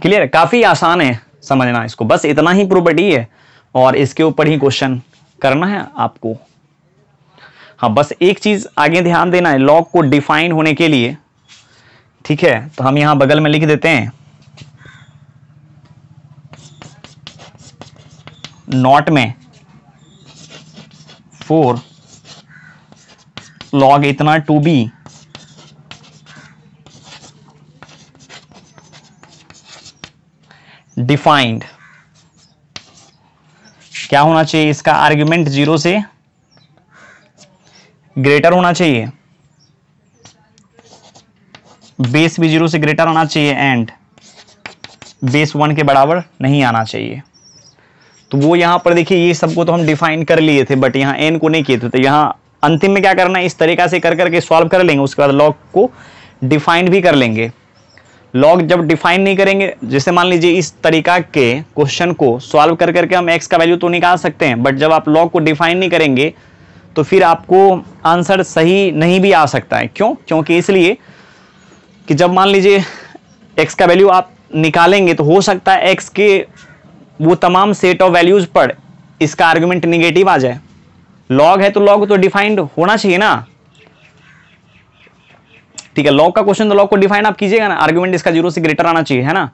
क्लियर, काफी आसान है समझना इसको, बस इतना ही प्रॉपर्टी है और इसके ऊपर ही क्वेश्चन करना है आपको। हाँ, बस एक चीज आगे ध्यान देना है, लॉग को डिफाइन होने के लिए, ठीक है। तो हम यहां बगल में लिख देते हैं नॉट में फॉर लॉग इतना टू बी डिफाइंड, क्या होना चाहिए, इसका आर्ग्यूमेंट 0 से ग्रेटर होना चाहिए, बेस भी 0 से ग्रेटर आना चाहिए एंड बेस 1 के बराबर नहीं आना चाहिए। तो वो यहां पर देखिए ये सबको तो हम डिफाइन कर लिए थे, बट यहां एन को नहीं किए थे। तो यहां अंतिम में क्या करना है, इस तरीका से कर करके सॉल्व कर लेंगे, उसके बाद लॉग को डिफाइन भी कर लेंगे। लॉग जब डिफाइन नहीं करेंगे, जैसे मान लीजिए इस तरीका के क्वेश्चन को सॉल्व कर करके हम एक्स का वैल्यू तो निकाल सकते हैं, बट जब आप लॉग को डिफाइन नहीं करेंगे तो फिर आपको आंसर सही नहीं भी आ सकता है। क्यों? क्योंकि इसलिए कि जब मान लीजिए एक्स का वैल्यू आप निकालेंगे तो हो सकता है एक्स के वो तमाम सेट ऑफ वैल्यूज पर इसका आर्गुमेंट निगेटिव आ जाए। लॉग है तो लॉग तो डिफाइंड होना चाहिए ना, ठीक है। लॉग का क्वेश्चन तो लॉग को डिफाइन आप कीजिएगा ना, आर्गुमेंट इसका 0 से ग्रेटर आना चाहिए, है ना।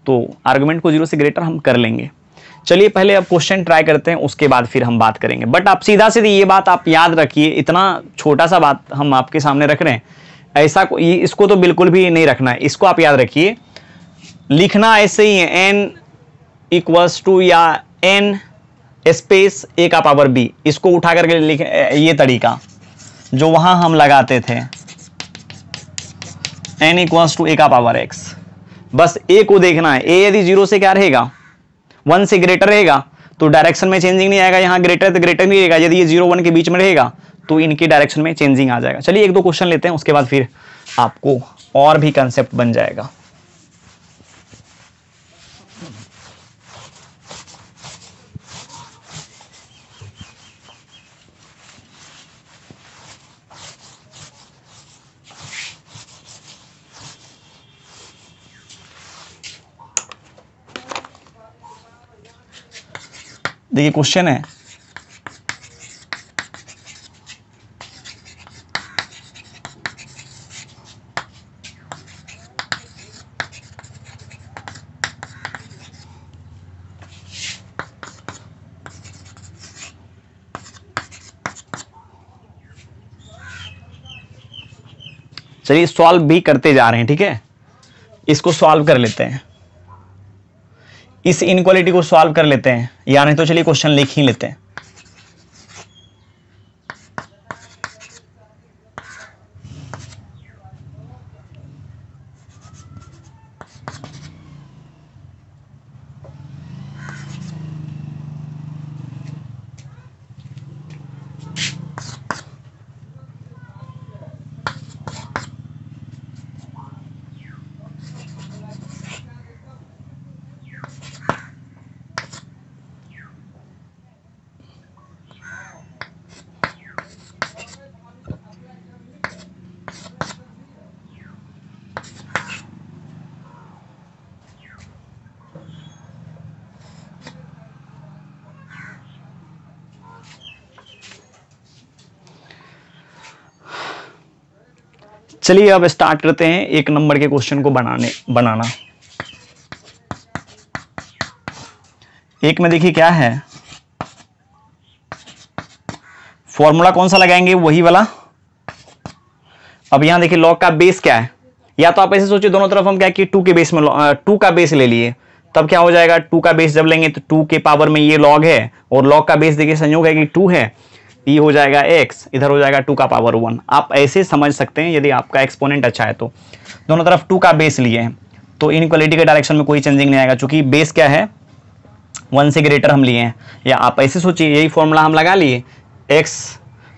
तो आर्गुमेंट को 0 से ग्रेटर हम कर लेंगे। चलिए पहले अब क्वेश्चन ट्राई करते हैं, उसके बाद फिर हम बात करेंगे। बट आप सीधा सीधी ये बात आप याद रखिए, इतना छोटा सा बात हम आपके सामने रख रहे हैं, ऐसा इसको तो बिल्कुल भी नहीं रखना है। इसको आप याद रखिए, लिखना ऐसे ही है, एन इक्वल्स टू या एन स्पेस ए का पावर बी, इसको उठा करके लिख, ये तरीका जो वहां हम लगाते थे, एन इक्वल्स टू ए का पावर एक्स। बस ए को देखना है, ए यदि 0 से क्या रहेगा, 1 से ग्रेटर रहेगा तो डायरेक्शन में चेंजिंग नहीं आएगा। यहां ग्रेटर तो ग्रेटर नहीं रहेगा, यदि ये 0 1 के बीच में रहेगा तो इनकी डायरेक्शन में चेंजिंग आ जाएगा। चलिए एक दो क्वेश्चन लेते हैं, उसके बाद फिर आपको और भी कंसेप्ट बन जाएगा। देखिए क्वेश्चन है, चलिए सॉल्व भी करते जा रहे हैं, ठीक है। इसको सॉल्व कर लेते हैं, इस इनक्वालिटी को सॉल्व कर लेते हैं, या नहीं तो चलिए क्वेश्चन लिख ही लेते हैं। चलिए अब स्टार्ट करते हैं 1 नंबर के क्वेश्चन को बनाना। एक में देखिए क्या है, फॉर्मूला कौन सा लगाएंगे, वही वाला। अब यहां देखिए लॉग का बेस क्या है, या तो आप ऐसे सोचिए दोनों तरफ हम क्या कि 2 के बेस में 2 का बेस ले लिए, तब क्या हो जाएगा 2 का बेस जब लेंगे तो 2 के पावर में ये लॉग है, और लॉग का बेस देखिए संयोग है कि 2 है, ये हो जाएगा x, इधर हो जाएगा 2 का पावर 1। आप ऐसे समझ सकते हैं, यदि आपका एक्सपोनेंट अच्छा है तो दोनों तरफ 2 का बेस लिए हैं तो इनइक्वालिटी के डायरेक्शन में कोई चेंजिंग नहीं आएगा, क्योंकि बेस क्या है 1 से ग्रेटर हम लिए हैं। या आप ऐसे सोचिए यही फॉर्मूला हम लगा लिए, x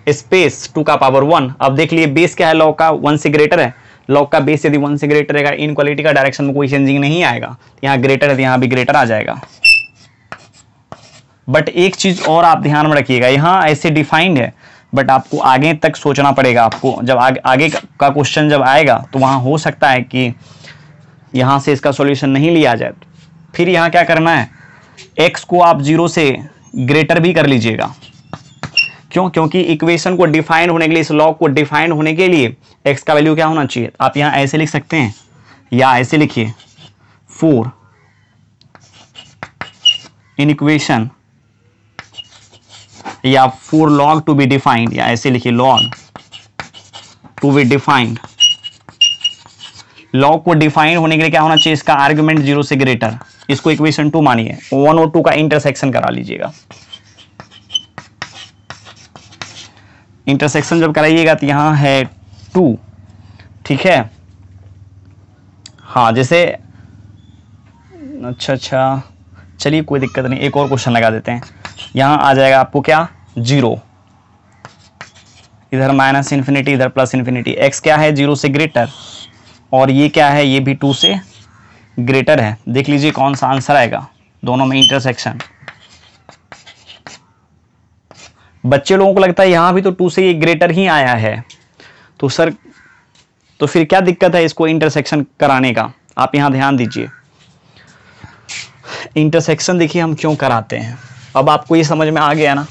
स्पेस 2 का पावर 1। अब देख लिए बेस क्या है लॉग का 1 से ग्रेटर है, लॉग का बेस यदि 1 से ग्रेटर रहेगा इनइक्वालिटी का डायरेक्शन में कोई चेंजिंग नहीं आएगा। यहाँ ग्रेटर है तो यहाँ भी ग्रेटर आ जाएगा। बट एक चीज और आप ध्यान में रखिएगा, यहाँ ऐसे डिफाइंड है बट आपको आगे तक सोचना पड़ेगा। आपको जब आगे का क्वेश्चन जब आएगा तो वहां हो सकता है कि यहां से इसका सॉल्यूशन नहीं लिया जाए, फिर यहाँ क्या करना है, x को आप 0 से ग्रेटर भी कर लीजिएगा। क्यों? क्योंकि इक्वेशन को डिफाइन होने के लिए, इस लॉग को डिफाइन होने के लिए x का वैल्यू क्या होना चाहिए। आप यहाँ ऐसे लिख सकते हैं, या ऐसे लिखिए 4 इन इक्वेशन, या for log to be defined, या ऐसे लिखिए log to be defined. Log को डिफाइन होने के लिए क्या होना चाहिए, इसका आर्गुमेंट 0 से ग्रेटर। इसको इक्वेशन 2 मानिए, 1 और 2 का इंटरसेक्शन करा लीजिएगा। इंटरसेक्शन जब कराइएगा तो यहां है 2, ठीक है। हाँ जैसे अच्छा चलिए कोई दिक्कत नहीं, एक और क्वेश्चन लगा देते हैं। यहां आ जाएगा आपको क्या 0, इधर माइनस इन्फिनिटी, इधर प्लस इन्फिनिटी। x क्या है 0 से ग्रेटर, और ये क्या है, ये भी 2 से ग्रेटर है। देख लीजिए कौन सा आंसर आएगा, दोनों में इंटरसेक्शन। बच्चे लोगों को लगता है यहां भी तो 2 से ये ग्रेटर ही आया है, तो सर तो फिर क्या दिक्कत है इसको इंटरसेक्शन कराने का। आप यहां ध्यान दीजिए, इंटरसेक्शन देखिए हम क्यों कराते हैं। अब आपको ये समझ में आ गया ना।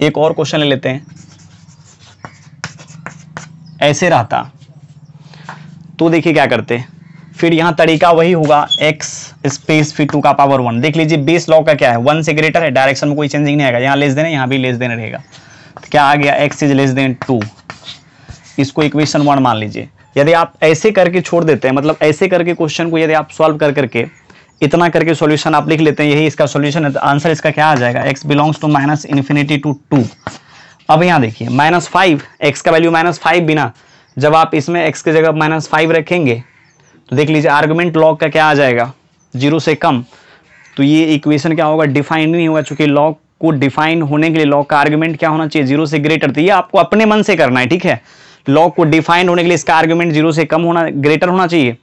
एक और क्वेश्चन ले लेते हैं। ऐसे रहता तो देखिए क्या करते, फिर यहां तरीका वही होगा, x स्पेस फिर 2 का पावर 1। देख लीजिए बेस लॉ का क्या है 1 से ग्रेटर है, डायरेक्शन में कोई चेंजिंग नहीं आएगा। यहाँ लेस देन है, यहाँ भी लेस देन रहेगा, तो क्या आ गया x इज लेस देन 2। इसको इक्वेशन 1 मान लीजिए। यदि आप ऐसे करके छोड़ देते हैं, मतलब ऐसे करके क्वेश्चन को यदि आप सॉल्व करके इतना करके सॉल्यूशन आप लिख लेते हैं, यही इसका सॉल्यूशन है, तो आंसर इसका क्या आ जाएगा, x belongs to minus infinity to 2। अब यहाँ देखिए -5, x का वैल्यू -5 बिना, जब आप इसमें x की जगह -5 रखेंगे तो देख लीजिए आर्गुमेंट लॉग का क्या आ जाएगा 0 से कम। तो ये इक्वेशन क्या होगा, डिफाइन नहीं होगा, चूंकि लॉग को डिफाइन होने के लिए लॉग का आर्गुमेंट क्या होना चाहिए 0 से ग्रेटर। तो ये आपको अपने मन से करना है, ठीक है। लॉग को डिफाइन होने के लिए इसका आर्गुमेंट 0 से कम होना, ग्रेटर होना चाहिए,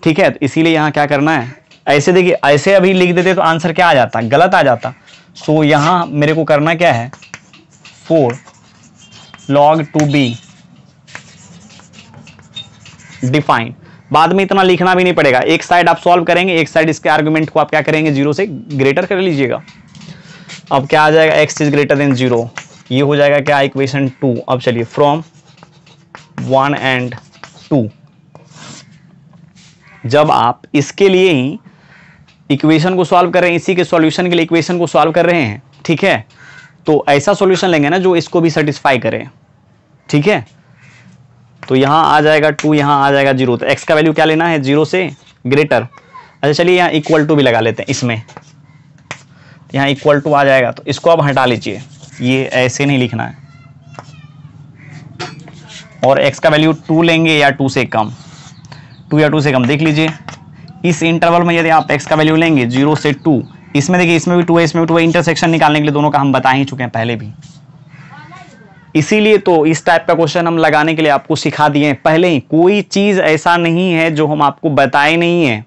ठीक है। तो इसीलिए यहाँ क्या करना है, ऐसे देखिए, ऐसे अभी लिख देते तो आंसर क्या आ जाता, गलत आ जाता। सो यहाँ मेरे को करना क्या है, 4 log टू बी डिफाइन। बाद में इतना लिखना भी नहीं पड़ेगा, एक साइड आप सॉल्व करेंगे, एक साइड इसके आर्गुमेंट को आप क्या करेंगे 0 से ग्रेटर कर लीजिएगा। अब क्या आ जाएगा, x इज ग्रेटर देन 0, ये हो जाएगा क्या इक्वेशन 2। अब चलिए फ्रॉम 1 and 2। जब आप इसके लिए ही इक्वेशन को सॉल्व कर रहे हैं, इसी के सॉल्यूशन के लिए इक्वेशन को सॉल्व कर रहे हैं, ठीक है, तो ऐसा सॉल्यूशन लेंगे ना जो इसको भी सेटिस्फाई करे, ठीक है। तो यहां आ जाएगा 2, यहां आ जाएगा 0, तो x का वैल्यू क्या लेना है, 0 से ग्रेटर। अच्छा चलिए यहाँ इक्वल टू भी लगा लेते हैं इसमें, यहाँ इक्वल टू आ जाएगा, तो इसको अब हटा लीजिए, ये ऐसे नहीं लिखना है। और x का वैल्यू 2 लेंगे या 2 से कम, 2 या 2 से कम, देख लीजिए इस इंटरवल में यदि आप x का वैल्यू लेंगे 0 से 2, इसमें देखिए इसमें भी 2 है, इसमें भी 2 है, इंटरसेक्शन निकालने के लिए दोनों का हम बता ही चुके हैं पहले भी। इसीलिए तो इस टाइप का क्वेश्चन हम लगाने के लिए आपको सिखा दिए हैं पहले ही। कोई चीज ऐसा नहीं है जो हम आपको बताए नहीं है,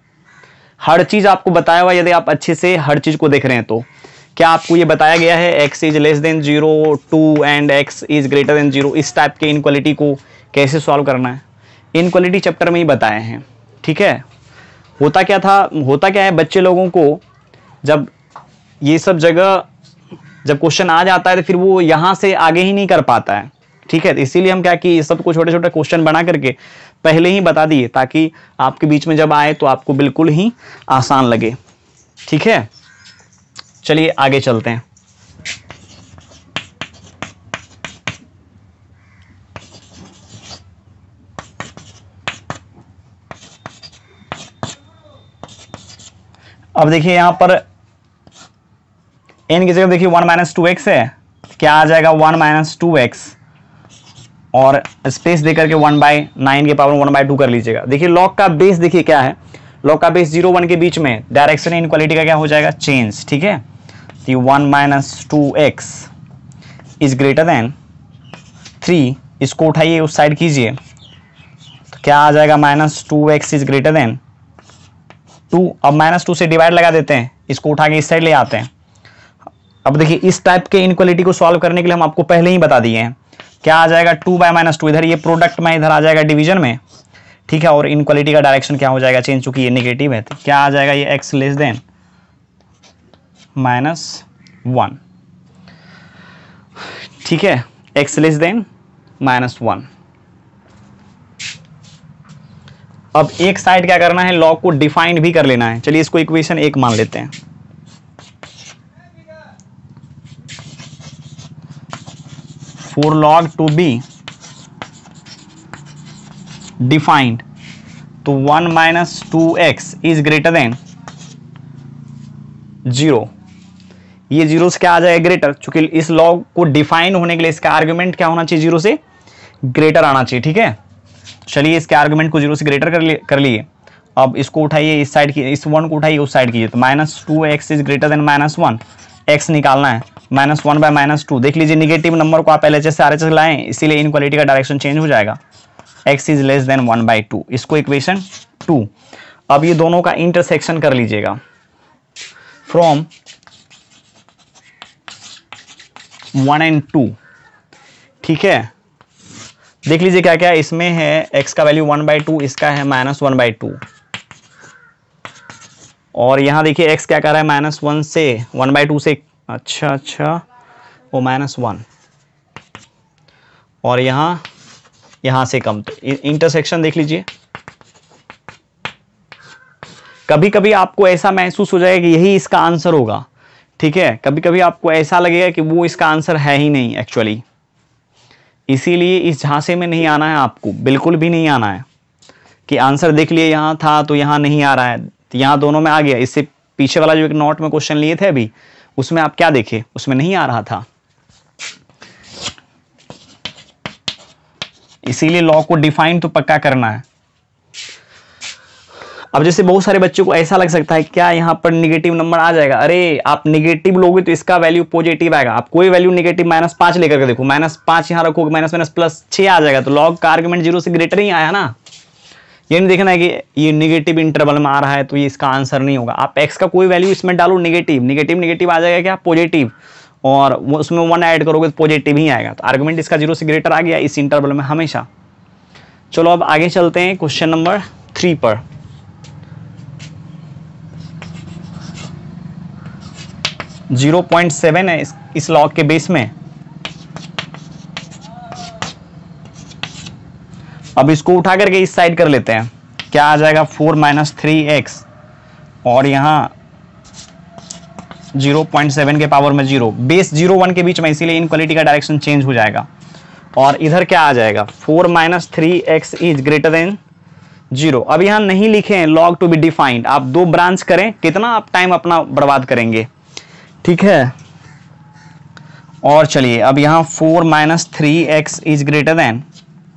हर चीज आपको बताया हुआ, यदि आप अच्छे से हर चीज को देख रहे हैं तो। क्या आपको ये बताया गया है x is less than 0, 2 and x is greater than 0, इस टाइप के इनक्वालिटी को कैसे सॉल्व करना है, इनक्वालिटी चैप्टर में ही बताए हैं, ठीक है। होता क्या है बच्चे लोगों को जब ये सब जगह जब क्वेश्चन आ जाता है तो फिर वो यहाँ से आगे ही नहीं कर पाता है, ठीक है। इसीलिए हम क्या कि सबको छोटे छोटे क्वेश्चन बना करके पहले ही बता दिए, ताकि आपके बीच में जब आए तो आपको बिल्कुल ही आसान लगे, ठीक है। चलिए आगे चलते हैं। अब देखिए यहां पर n की जगह देखिए 1 माइनस 2x है, क्या आ जाएगा 1 माइनस 2x, और स्पेस देकर के 1/9 के पावर 1/2 कर लीजिएगा। देखिए लॉग का बेस देखिए क्या है, लॉग का बेस 0 1 के बीच में डायरेक्शन इनक्वालिटी का क्या हो जाएगा, चेंज, ठीक है। तो 1 minus 2x is greater then 3, इसको उठाइए उस साइड कीजिए, तो क्या आ जाएगा minus 2x is greater then 2। अब माइनस 2 से डिवाइड लगा देते हैं, इसको उठा के इस साइड ले आते हैं। अब देखिए इस टाइप के इनक्वालिटी को सॉल्व करने के लिए हम आपको पहले ही बता दिए हैं, क्या आ जाएगा 2/-2, इधर ये प्रोडक्ट में इधर आ जाएगा डिवीजन में, ठीक है। और इनक्वालिटी का डायरेक्शन क्या हो जाएगा, चेंज, चूंकि ये नेगेटिव है तो क्या आ जाएगा, ये x लेस देन -1, ठीक है, x लेस देन -1। अब एक साइड क्या करना है, लॉग को डिफाइंड भी कर लेना है। चलिए इसको इक्वेशन 1 मान लेते हैं। For log to be defined, तो 1 minus 2x is greater than 0, ये 0 से क्या आ जाएगा, ग्रेटर। चूंकि इस लॉग को डिफाइन होने के लिए इसका आर्गुमेंट क्या होना चाहिए, 0 से ग्रेटर आना चाहिए, ठीक है। चलिए इसके आर्गुमेंट को 0 से ग्रेटर कर लिए। अब इसको उठाइए इस साइड की, इस 1 को उठाइए उस साइड कीजिए, तो -2x is greater than -1, x निकालना है, -1/-2। देख लीजिए निगेटिव नंबर को आप LHS से RHS लाएं, इसीलिए इनक्वालिटी का डायरेक्शन चेंज हो जाएगा, x इज लेस देन 1/2, इसको इक्वेशन 2। अब ये दोनों का इंटरसेक्शन कर लीजिएगा, फ्रॉम 1 and 2, ठीक है। देख लीजिए क्या क्या इसमें है, x का वैल्यू 1/2, इसका है -1/2, और यहां देखिए x क्या कर रहा है, -1 से 1/2 से, अच्छा वो -1, और यहां से कम, तो इंटरसेक्शन देख लीजिए। कभी कभी आपको ऐसा महसूस हो जाएगा कि यही इसका आंसर होगा, ठीक है, कभी कभी आपको ऐसा लगेगा कि वो इसका आंसर है ही नहीं एक्चुअली। इसीलिए इस झांसे में नहीं आना है आपको, बिल्कुल भी नहीं आना है कि आंसर देख लिए यहां था तो यहां नहीं आ रहा है, तो यहां दोनों में आ गया। इससे पीछे वाला जो एक नोट में क्वेश्चन लिए थे अभी, उसमें आप क्या देखे, उसमें नहीं आ रहा था। इसीलिए लॉ को डिफाइन तो पक्का करना है। अब जैसे बहुत सारे बच्चों को ऐसा लग सकता है क्या यहां पर निगेटिव नंबर आ जाएगा, अरे आप निगेटिव लोगे तो इसका वैल्यू पॉजिटिव आएगा। आप कोई वैल्यू निगेटिव -5 लेकर के देखो, -5 यहां रखोगे, +6 आ जाएगा, तो लॉग का आर्गुमेंट 0 से ग्रेटर ही आया ना। ये नहीं देखना है कि ये निगेटिव इंटरवल में आ रहा है तो ये इसका आंसर नहीं होगा। आप x का कोई वैल्यू इसमें डालो निगेटिव आ जाएगा क्या, पॉजिटिव, और उसमें 1 ऐड करोगे तो पॉजिटिव ही आएगा। तो आर्गुमेंट इसका 0 से ग्रेटर आ गया इस इंटरवल में हमेशा। चलो अब आगे चलते हैं क्वेश्चन नंबर 3 पर। जीरो 0.7 है इस लॉग के बेस में। अब इसको उठा करके इस साइड कर लेते हैं, क्या आ जाएगा 4 माइनस 3x और यहाँ 0.7 के पावर में 0, बेस 0 1 के बीच में, इसीलिए इनक्वालिटी का डायरेक्शन चेंज हो जाएगा। और इधर क्या आ जाएगा 4 minus 3x is greater than 0। अब यहाँ नहीं लिखे हैं लॉग टू बी डिफाइंड, आप 2 ब्रांच करें, कितना आप टाइम अपना बर्बाद करेंगे, ठीक है। और चलिए अब यहाँ 4 minus 3x is greater than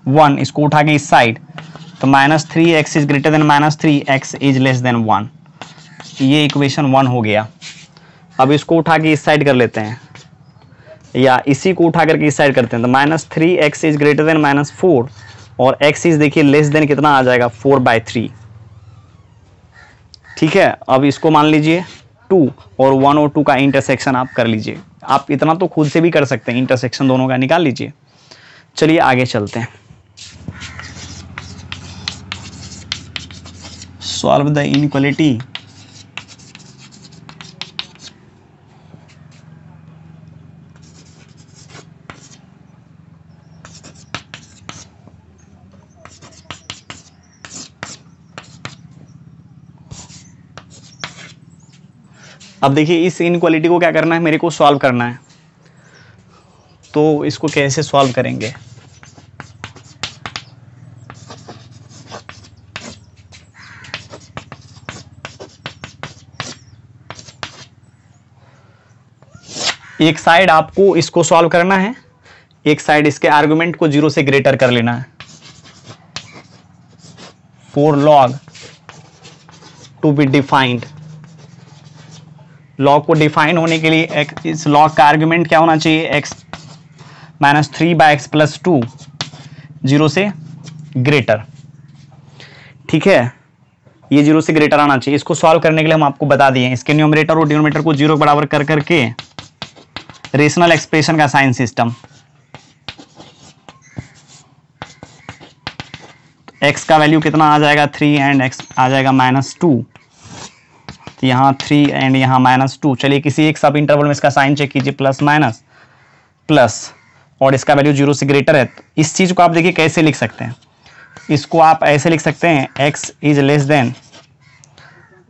1, इसको उठा के इस साइड, तो minus 3x is greater then minus 3x is less then 1, ये इक्वेशन 1 हो गया। अब इसको उठा के इस साइड कर लेते हैं, या इसी को उठा करके इस साइड करते हैं, तो minus 3x is greater then minus 4 और x इज देखिए लेस देन कितना आ जाएगा 4/3, ठीक है। अब इसको मान लीजिए 2 और 1 और 2 का इंटरसेक्शन आप कर लीजिए, आप इतना तो खुद से भी कर सकते हैं, इंटरसेक्शन दोनों का निकाल लीजिए। चलिए आगे चलते हैं, सॉल्व द इनइक्वालिटी। अब देखिए इस इनइक्वालिटी को क्या करना है, मेरे को सॉल्व करना है, तो इसको कैसे सॉल्व करेंगे। एक साइड आपको इसको सॉल्व करना है, एक साइड इसके आर्गुमेंट को 0 से ग्रेटर कर लेना है। 4 log to be defined, log को डिफाइन होने के लिए इस लॉग का आर्गुमेंट क्या होना चाहिए, x माइनस 3/x प्लस 2 0 से ग्रेटर, ठीक है, ये 0 से ग्रेटर आना चाहिए। इसको सॉल्व करने के लिए हम आपको बता दिए, इसके न्यूमरेटर और डिनोमिनेटर को 0 बराबर कर करके रेशनल एक्सप्रेशन का साइन सिस्टम, x का वैल्यू कितना आ जाएगा 3 एंड x आ जाएगा -2, तो यहाँ 3 एंड यहाँ -2। चलिए किसी एक सब इंटरवल में इसका साइन चेक कीजिए, प्लस माइनस प्लस, और इसका वैल्यू 0 से ग्रेटर है। तो इस चीज़ को आप देखिए कैसे लिख सकते हैं, इसको आप ऐसे लिख सकते हैं x इज लेस देन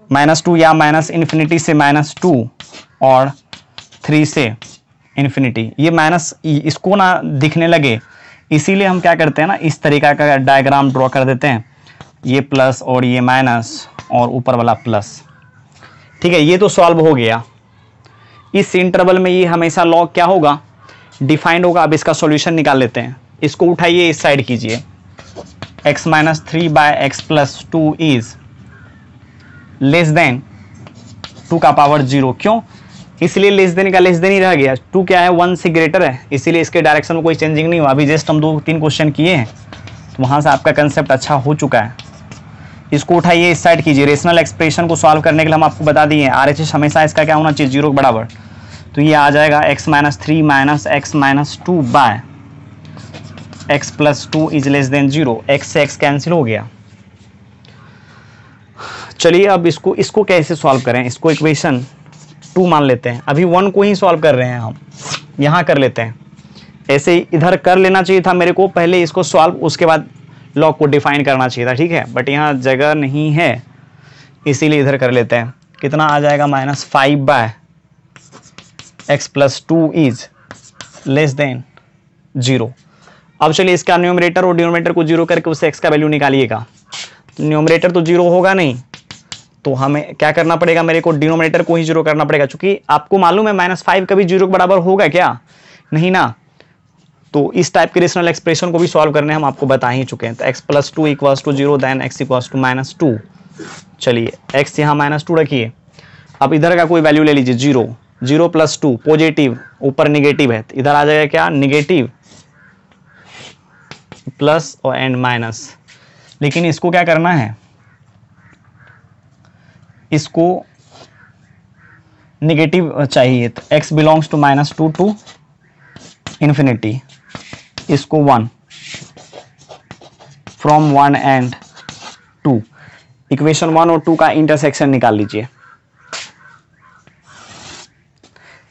-2 या माइनस इन्फिनिटी से -2 और 3 से इन्फिनिटी, ये माइनस इसको ना दिखने लगे, इसीलिए हम क्या करते हैं ना, इस तरीका का डायग्राम ड्रॉ कर देते हैं, ये प्लस और ये माइनस और ऊपर वाला प्लस, ठीक है। ये तो सॉल्व हो गया। इस इंटरवल में ये हमेशा लॉग क्या होगा, डिफाइंड होगा। अब इसका सॉल्यूशन निकाल लेते हैं, इसको उठाइए इस साइड कीजिए, x minus 3/x plus 2 is less then 2 का पावर 0, क्यों, इसलिए लेस देन का लेस देन ही रह गया, 2 क्या है 1 से ग्रेटर है, इसीलिए इसके डायरेक्शन में कोई चेंजिंग नहीं हुआ। अभी जस्ट हम 2-3 क्वेश्चन किए हैं, तो वहाँ से आपका कंसेप्ट अच्छा हो चुका है। इसको उठाइए इस साइड कीजिए, रेशनल एक्सप्रेशन को सॉल्व करने के लिए हम आपको बता दिए हैं RHS हमेशा इसका क्या होना चाहिए 0 के बराबर, तो ये आ जाएगा x minus 3 minus x minus 2 by x plus 2 is less than 0, x से x कैंसिल हो गया। चलिए अब इसको कैसे सॉल्व करें, इसको इक्वेशन 2 मान लेते हैं, अभी 1 को ही सॉल्व कर रहे हैं हम, यहाँ कर लेते हैं, ऐसे इधर कर लेना चाहिए था मेरे को, पहले इसको सॉल्व उसके बाद लॉग को डिफाइन करना चाहिए था, ठीक है, बट यहाँ जगह नहीं है, इसीलिए इधर कर लेते हैं। कितना आ जाएगा -5/x plus 2 is less than 0। अब चलिए इसका न्यूमरेटर और डिनोमिनेटर को 0 करके उससे x का वैल्यू निकालिएगा, तो न्यूमरेटर तो 0 होगा नहीं, तो हमें क्या करना पड़ेगा, मेरे को डिनोमिनेटर को ही 0 करना पड़ेगा, क्योंकि आपको मालूम है -5 कभी 0 के बराबर होगा क्या, नहीं ना। तो इस टाइप के रेशनल एक्सप्रेशन को भी सॉल्व करने हम आपको बता ही चुके हैं। तो x plus 2 equals to 0 then x equals to -2। चलिए x यहाँ -2 रखिए, अब इधर का कोई वैल्यू ले लीजिए 0, 0 प्लस 2 पॉजिटिव, ऊपर निगेटिव है, तो इधर आ जाएगा क्या निगेटिव प्लस और एंड माइनस। लेकिन इसको क्या करना है, इसको निगेटिव चाहिए, तो x belongs to -2 to infinity, इसको 1 फ्रॉम 1 एंड 2। इक्वेशन 1 और 2 का इंटरसेक्शन निकाल लीजिए,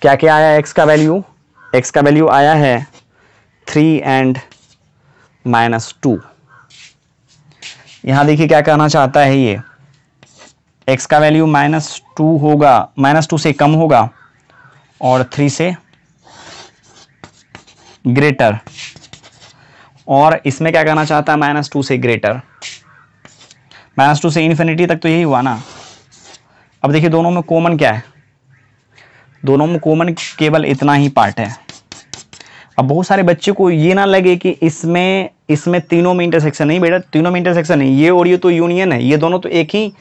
क्या क्या आया x का वैल्यू, x का वैल्यू आया है 3 एंड -2, यहां देखिए क्या कहना चाहता है ये, x का वैल्यू -2 होगा, -2 से कम होगा और 3 से ग्रेटर, और इसमें क्या कहना चाहता है -2 से ग्रेटर, -2 से इन्फिनिटी तक तो यही हुआ ना। अब देखिए दोनों में कॉमन क्या है, दोनों में कॉमन केवल इतना ही पार्ट है। अब बहुत सारे बच्चे को ये ना लगे कि इसमें तीनों में इंटरसेक्शन, नहीं बेटा, तीनों में इंटरसेक्शन नहीं, ये और ये तो यूनियन है, ये दोनों तो एक ही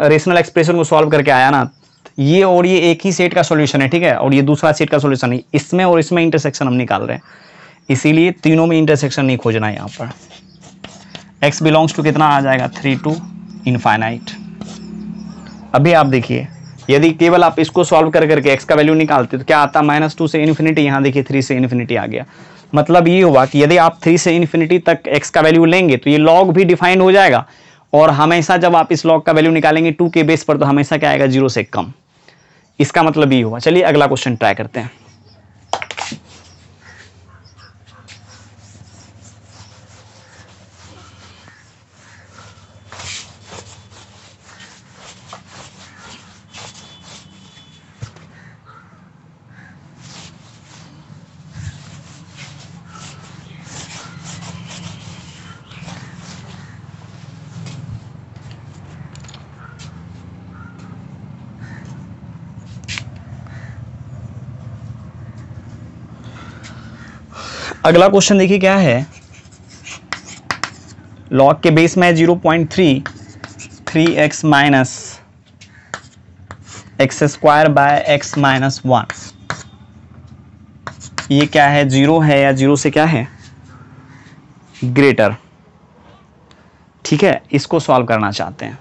रेशनल एक्सप्रेशन को सॉल्व करके आया ना, ये और ये एक ही सेट का सॉल्यूशन है, ठीक है, और ये दूसरा सेट का सॉल्यूशन है, इसमें और इसमें इंटरसेक्शन हम निकाल रहे हैं, इसीलिए तीनों में इंटरसेक्शन नहीं खोजना है यहाँ पर। x बिलोंग्स टू कितना आ जाएगा 3 to इनफाइनाइट। अभी आप देखिए यदि केवल आप इसको सॉल्व कर करके x का वैल्यू निकालते तो क्या आता, -2 से इन्फिनिटी, यहाँ देखिए 3 से इन्फिनिटी आ गया। मतलब ये हुआ कि यदि आप 3 से इन्फिनिटी तक x का वैल्यू लेंगे तो ये लॉग भी डिफाइंड हो जाएगा, और हमेशा जब आप इस लॉग का वैल्यू निकालेंगे 2 के बेस पर तो हमेशा क्या आएगा, 0 से कम। इसका मतलब ये हुआ। चलिए अगला क्वेश्चन ट्राई करते हैं। अगला क्वेश्चन देखिए क्या है, लॉग के बेस में 0.3 3x minus x square by x minus 1, ये क्या है, 0 है या 0 से क्या है ग्रेटर, ठीक है, इसको सॉल्व करना चाहते हैं।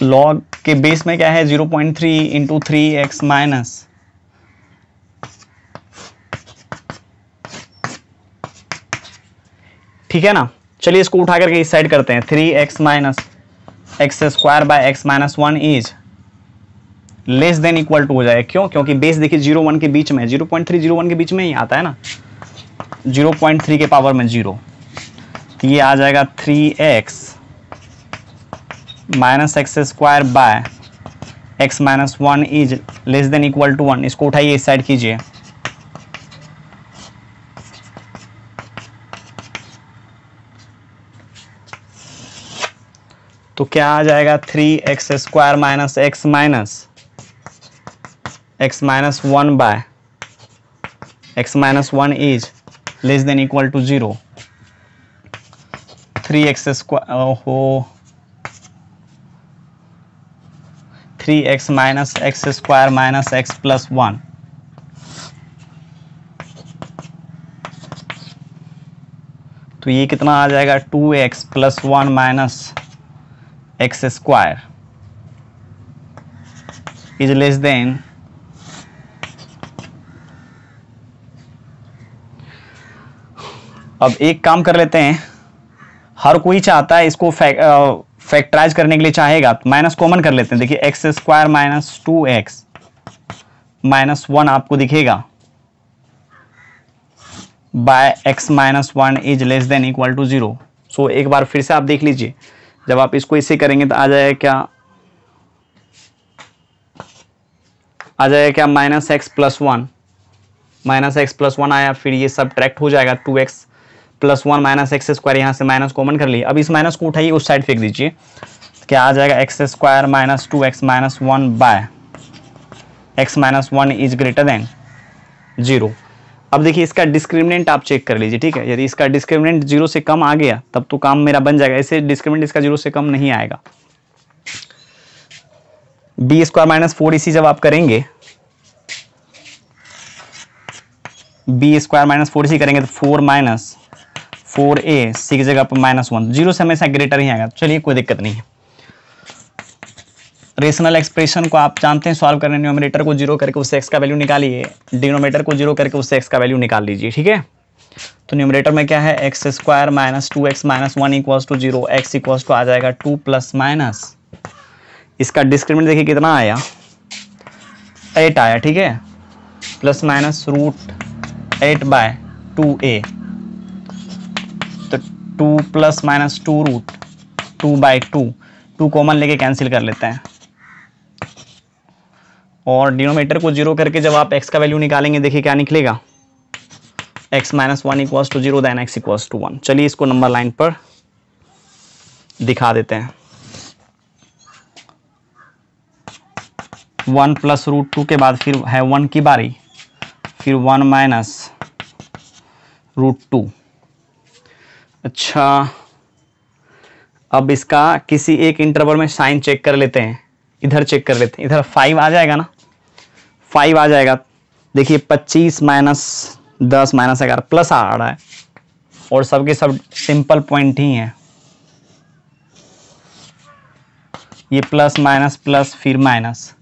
लॉग के बेस में क्या है 0.3 इंटू 3x माइनस ठीक है ना। चलिए इसको उठा करके इस साइड करते हैं, 3x minus x square by x minus 1 is less than equal to हो जाए। क्यों? क्योंकि बेस देखिए 0 1 के बीच में, 0.3 0 1 के बीच में ही आता है ना, 0.3 के पावर में 0, ये आ जाएगा 3x minus x square by x minus 1 is less than equal to 1। इसको उठाइए इस साइड कीजिए, तो क्या आ जाएगा 3x square minus x minus 1 by x minus 1 is less than equal to 0। 3x square, ओहो, 3x minus x square minus x plus 1, तो ये कितना आ जाएगा 2x plus 1 minus x square is less than, अब एक काम कर लेते हैं, हर कोई चाहता है इसको फैक्टराइज करने के लिए चाहेगा तो माइनस कॉमन कर लेते हैं। देखिए x square minus 2x minus 1 आपको दिखेगा by x minus 1 is less than equal to 0। So एक बार फिर से आप देख लीजिए, जब आप इसको इसे करेंगे तो आ जाएगा क्या, माइनस एक्स प्लस 1 आया, फिर ये सब्ट्रैक्ट हो जाएगा 2x plus 1 minus x square, यहाँ से माइनस कॉमन कर लिए। अब इस माइनस को उठाइए उस साइड फेंक दीजिए, क्या आ जाएगा x square minus 2x minus 1 by x minus 1 is greater than 0। अब देखिए इसका डिस्क्रिमिनेंट आप चेक कर लीजिए, ठीक है, यदि इसका डिस्क्रिमिनेंट 0 से कम आ गया तब तो काम मेरा बन जाएगा, ऐसे डिस्क्रिमिनेंट इसका 0 से कम नहीं आएगा। बी स्क्वायर माइनस 4ac जब आप करेंगे, बी स्क्वायर माइनस 4ac करेंगे तो 4 माइनस 4a, सी की जगह पर माइनस 1, 0 से हमेशा ग्रेटर ही आएगा। चलिए कोई दिक्कत नहीं है। रेशनल एक्सप्रेशन को आप जानते हैं सॉल्व करने, न्यूमरेटर को 0 करके उससे x का वैल्यू निकालिए, डिनोमिनेटर को 0 करके उससे x का वैल्यू निकाल लीजिए, ठीक है। तो न्यूमरेटर में क्या है, x square minus 2x minus 1 equals to 0, x equals to आ जाएगा 2 प्लस माइनस, इसका डिस्क्रिमिनेंट देखिए कितना आया, 8 आया, ठीक है। प्लस माइनस रूट 8/2a, तो 2 प्लस माइनस 2 रूट 2/2, 2 कॉमन लेके कैंसिल कर लेते हैं और डिनोमिनेटर को जीरो करके जब आप x का वैल्यू निकालेंगे देखिए क्या निकलेगा, x minus 1 equals to 0 then x equals to 1। चलिए इसको नंबर लाइन पर दिखा देते हैं। 1 प्लस रूट 2 के बाद फिर है 1 की बारी, फिर 1 माइनस रूट 2। अच्छा, अब इसका किसी एक इंटरवल में साइन चेक कर लेते हैं, इधर चेक कर लेते हैं, इधर 5 आ जाएगा ना, 5 आ जाएगा। देखिए 25 माइनस 10 माइनस 11 प्लस आ रहा है और सबके सब सिंपल पॉइंट ही हैं, ये प्लस माइनस प्लस फिर माइनस,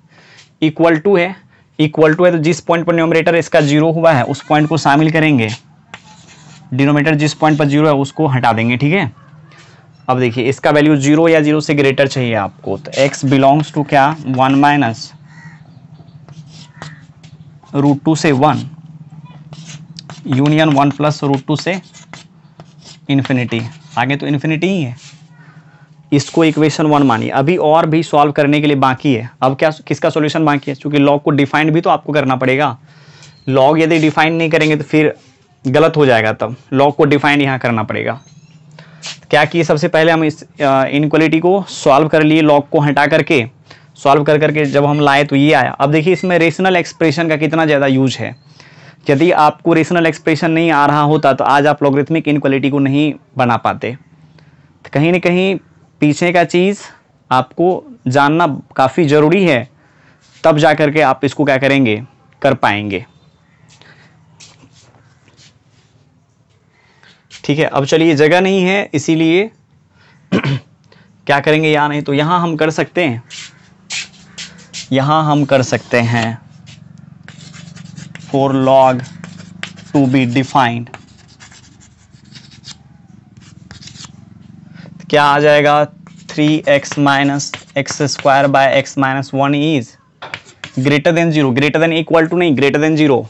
इक्वल टू है, इक्वल टू है तो जिस पॉइंट पर न्यूमरेटर इसका 0 हुआ है उस पॉइंट को शामिल करेंगे, डिनोमिनेटर जिस पॉइंट पर 0 है उसको हटा देंगे, ठीक है। अब देखिए इसका वैल्यू 0 या 0 से ग्रेटर चाहिए आपको, तो x बिलोंग्स टू क्या, 1 माइनस रूट 2 से 1 यूनियन 1 प्लस रूट 2 से इन्फिनिटी, आगे तो इन्फिनिटी ही है। इसको इक्वेशन 1 मानिए। अभी और भी सॉल्व करने के लिए बाकी है। अब क्या किसका सॉल्यूशन बाकी है, क्योंकि लॉग को डिफाइंड भी तो आपको करना पड़ेगा। लॉग यदि डिफाइन नहीं करेंगे तो फिर गलत हो जाएगा, तब लॉग को डिफाइंड यहाँ करना पड़ेगा। क्या किए, सबसे पहले हम इस इनइक्वालिटी को सॉल्व कर लिए, लॉग को हटा करके सॉल्व कर करके जब हम लाए तो ये आया। अब देखिए इसमें रेशनल एक्सप्रेशन का कितना ज़्यादा यूज है। यदि आपको रेशनल एक्सप्रेशन नहीं आ रहा होता तो आज आप लॉगरिथमिक इनइक्वालिटी को नहीं बना पाते। तो कहीं ना कहीं पीछे का चीज़ आपको जानना काफ़ी ज़रूरी है, तब जा करके आप इसको क्या करेंगे, कर पाएंगे। ठीक है, अब चलिए जगह नहीं है इसीलिए क्या करेंगे, यहाँ नहीं तो यहाँ हम कर सकते हैं, यहाँ हम कर सकते हैं for log to be defined. क्या आ जाएगा, 3x minus x square by x minus 1 is greater than 0, greater than equal to नहीं, ग्रेटर देन 0।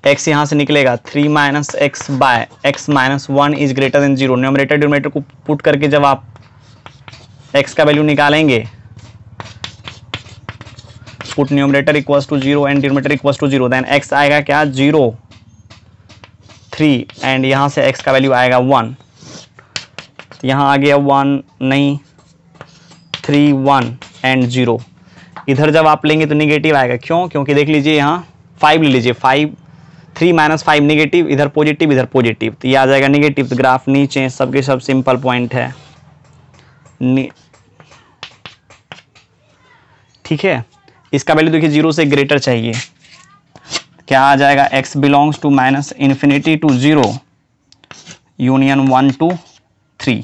x यहाँ से निकलेगा 3 minus x by x minus 1 is greater than 0। Numerator denominator को पुट करके जब आप x का वैल्यू निकालेंगे, put numerator equals to 0 and denominator equals to 0, then x आएगा क्या, 0 3 एंड यहाँ से x का वैल्यू आएगा 1। यहाँ आ गया 1 नहीं, 3 1 एंड 0। इधर जब आप लेंगे तो निगेटिव आएगा, क्यों, क्योंकि देख लीजिए यहाँ 5 ले लीजिए, 5 3 माइनस 5 निगेटिव, इधर पॉजिटिव, तो ये आ जाएगा निगेटिव। तो ग्राफ नीचे सबके सब सिंपल पॉइंट है, ठीक है। इसका वैल्यू देखिए 0 से ग्रेटर चाहिए, क्या आ जाएगा, x belongs to minus infinity to 0 union 1 to 3।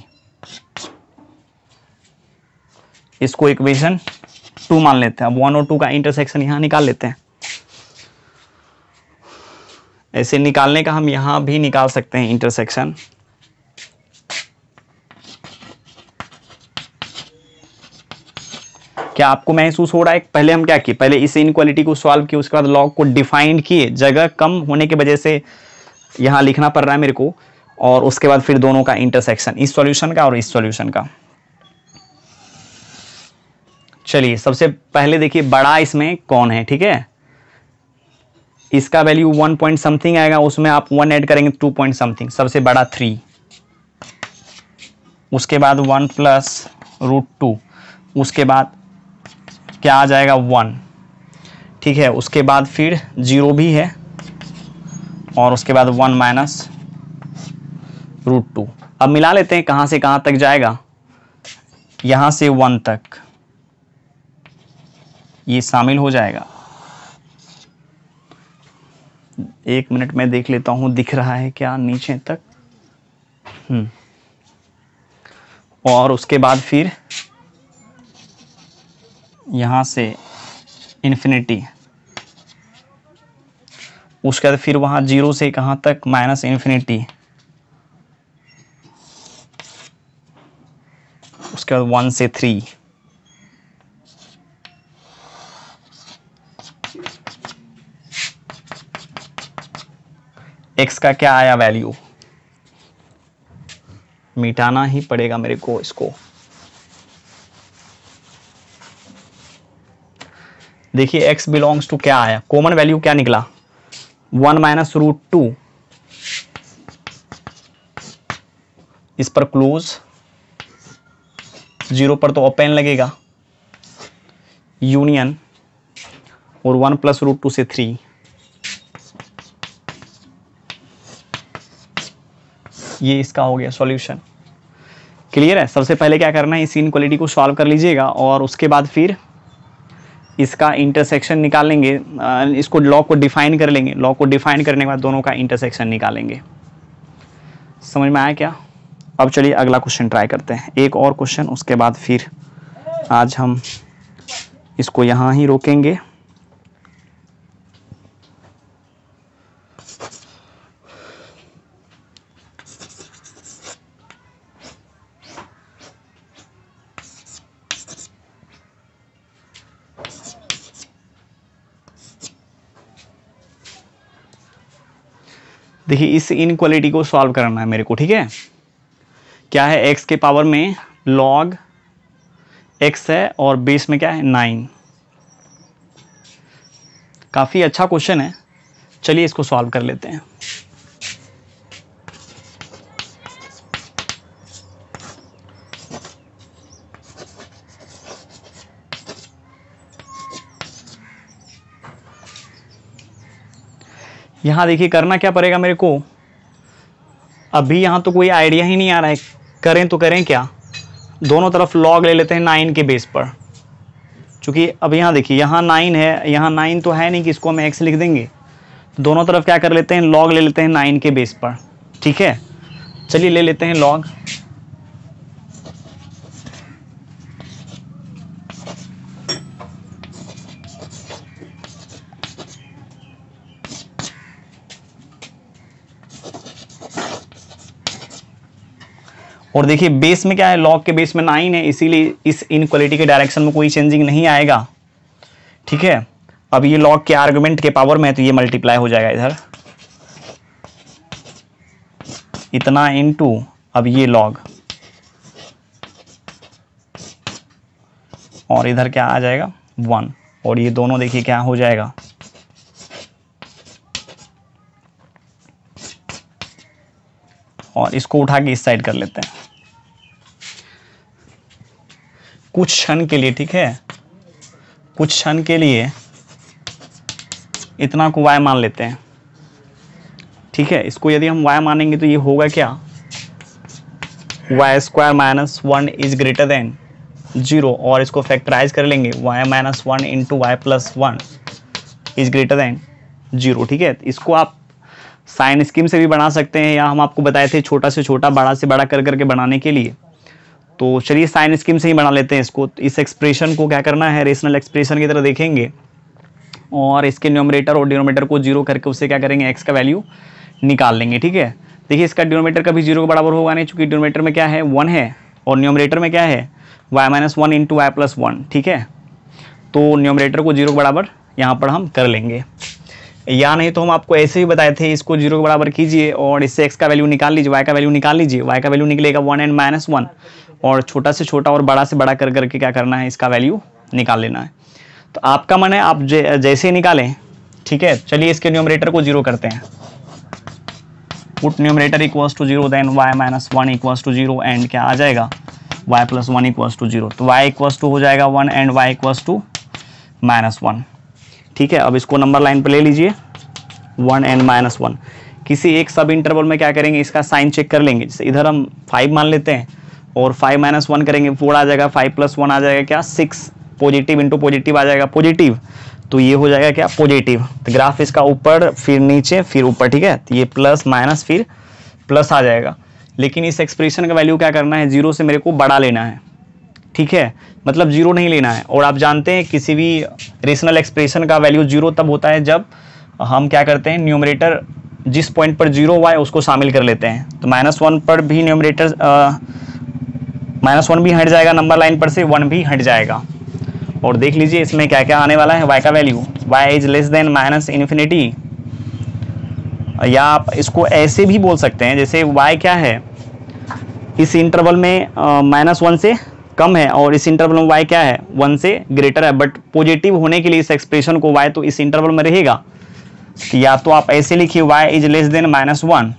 इसको इक्वेशन 2 मान लेते हैं। अब 1 और 2 का इंटरसेक्शन यहाँ निकाल लेते हैं। ऐसे निकालने का हम यहाँ भी निकाल सकते हैं इंटरसेक्शन। क्या आपको महसूस हो रहा है, पहले हम क्या किए, पहले इस इनइक्वालिटी को सॉल्व किए, उसके बाद लॉग को डिफाइंड किए, जगह कम होने की वजह से यहाँ लिखना पड़ रहा है मेरे को, और उसके बाद फिर दोनों का इंटरसेक्शन, इस सॉल्यूशन का और इस सॉल्यूशन का। चलिए सबसे पहले देखिए बड़ा इसमें कौन है, ठीक है। इसका वैल्यू 1 पॉइंट समथिंग आएगा, उसमें आप 1 ऐड करेंगे 2 पॉइंट समथिंग, सबसे बड़ा 3, उसके बाद 1 प्लस रूट 2, उसके बाद क्या आ जाएगा 1, ठीक है। उसके बाद फिर 0 भी है और उसके बाद 1 माइनस रूट 2। अब मिला लेते हैं कहाँ से कहाँ तक जाएगा, यहाँ से 1 तक ये शामिल हो जाएगा। 1 मिनट में देख लेता हूँ दिख रहा है क्या नीचे तक, और उसके बाद फिर यहाँ से इन्फिनिटी, उसके बाद फिर वहाँ 0 से कहाँ तक, माइनस इन्फिनिटी, उसके बाद 1 से 3, x का क्या आया वैल्यू, मिटाना ही पड़ेगा मेरे को इसको। देखिए x बिलोंग्स टू क्या आया, कॉमन वैल्यू क्या निकला 1 माइनस रूट 2, इस पर क्लोज, 0 पर तो ओपन लगेगा, यूनियन और 1 प्लस रूट 2 से 3, ये इसका हो गया सॉल्यूशन। क्लियर है। सबसे पहले क्या करना है, इस इनइक्वालिटी को सॉल्व कर लीजिएगा और उसके बाद फिर इसका इंटरसेक्शन निकाल लेंगे, इसको लॉ को डिफाइन कर लेंगे, लॉ को डिफाइन करने के बाद दोनों का इंटरसेक्शन निकालेंगे। समझ में आया क्या? अब चलिए अगला क्वेश्चन ट्राई करते हैं, एक और क्वेश्चन, उसके बाद फिर आज हम इसको यहाँ ही रोकेंगे। देखिए इस इनइक्वालिटी को सॉल्व करना है मेरे को, ठीक है। क्या है, x के पावर में log x है और बेस में क्या है 9। काफ़ी अच्छा क्वेश्चन है, चलिए इसको सॉल्व कर लेते हैं। यहाँ देखिए करना क्या पड़ेगा मेरे को, अभी यहाँ तो कोई आइडिया ही नहीं आ रहा है, करें तो करें क्या। दोनों तरफ log ले लेते हैं 9 के बेस पर, चूँकि अब यहाँ देखिए यहाँ 9 है, यहाँ 9 तो है नहीं कि इसको हम x लिख देंगे, तो दोनों तरफ क्या कर लेते हैं log ले लेते हैं 9 के बेस पर, ठीक है। चलिए ले लेते हैं log, और देखिए बेस में क्या है, log के बेस में 9 है, इसीलिए इस इनइक्वालिटी के डायरेक्शन में कोई चेंजिंग नहीं आएगा, ठीक है। अब ये log के आर्गुमेंट के पावर में है तो ये मल्टीप्लाई हो जाएगा इधर इतना इनटू, अब ये log, और इधर क्या आ जाएगा 1, और ये दोनों देखिए क्या हो जाएगा, और इसको उठा के इस साइड कर लेते हैं कुछ क्षण के लिए, ठीक है। कुछ क्षण के लिए इतना को y मान लेते हैं, ठीक है। इसको यदि हम y मानेंगे तो ये होगा क्या, y square minus 1 is greater than 0, और इसको फैक्टराइज कर लेंगे, y minus 1 into y plus 1 is greater than 0, ठीक है। इसको आप साइन स्कीम से भी बना सकते हैं, या हम आपको बताए थे छोटा से छोटा बड़ा से बड़ा कर करके बनाने के लिए, तो चलिए साइन स्कीम से ही बना लेते हैं इसको। इस एक्सप्रेशन को क्या करना है, रेशनल एक्सप्रेशन की तरह देखेंगे, और इसके न्यूमरेटर और डिनोमिनेटर को 0 करके उससे क्या करेंगे x का वैल्यू निकाल लेंगे, ठीक है। देखिए इसका डिनोमिनेटर कभी 0 के बराबर होगा नहीं, चूंकि डिनोमिनेटर में क्या है 1 है और न्यूमरेटर में क्या है y minus 1 into y plus 1, ठीक है। तो न्यूमरेटर को 0 के बराबर यहाँ पर हम कर लेंगे, या नहीं तो हम आपको ऐसे ही बताए थे, इसको 0 के बराबर कीजिए और इससे x का वैल्यू निकाल लीजिए, y का वैल्यू निकाल लीजिए, y का वैल्यू निकलेगा 1 एंड माइनस 1, और छोटा से छोटा और बड़ा से बड़ा कर करके क्या करना है, इसका वैल्यू निकाल लेना है। तो आपका मन है आप जैसे ही निकालें, ठीक है। चलिए इसके न्यूमरेटर को 0 करते हैं, put numerator equals to 0, then y minus 1 equals to 0, and क्या आ जाएगा y प्लस 1 इक्वल्स टू 0, तो y इक्वल्स टू हो जाएगा 1 and y equals to minus 1, ठीक है। अब इसको नंबर लाइन पर ले लीजिए 1 एंड माइनस 1, किसी एक सब इंटरवल में क्या करेंगे, इसका साइन चेक कर लेंगे। जैसे इधर हम 5 मान लेते हैं और 5 माइनस 1 करेंगे, 4 आ जाएगा, 5 प्लस 1 आ जाएगा क्या 6, पॉजिटिव इंटू पॉजिटिव आ जाएगा पॉजिटिव, तो ये हो जाएगा क्या पॉजिटिव। तो ग्राफ इसका ऊपर फिर नीचे फिर ऊपर, ठीक है। तो ये प्लस माइनस फिर प्लस आ जाएगा, लेकिन इस एक्सप्रेशन का वैल्यू क्या करना है, 0 से मेरे को बड़ा लेना है, ठीक है। मतलब 0 नहीं लेना है, और आप जानते हैं किसी भी रेशनल एक्सप्रेशन का वैल्यू 0 तब होता है जब हम क्या करते हैं, न्यूमरेटर जिस पॉइंट पर 0 हुआ है उसको शामिल कर लेते हैं। तो -1 पर भी न्यूमरेटर -1 भी हट जाएगा, नंबर लाइन पर से 1 भी हट जाएगा। और देख लीजिए इसमें क्या क्या आने वाला है, y का value, y is less then minus infinity या आप इसको ऐसे भी बोल सकते हैं, जैसे y क्या है, इस इंटरवल में -1 से कम है और इस इंटरवल में y क्या है, 1 से ग्रेटर है, बट पॉजिटिव होने के लिए इस एक्सप्रेशन को y तो इस इंटरवल में रहेगा। या तो आप ऐसे लिखिए y इज लेस देन -1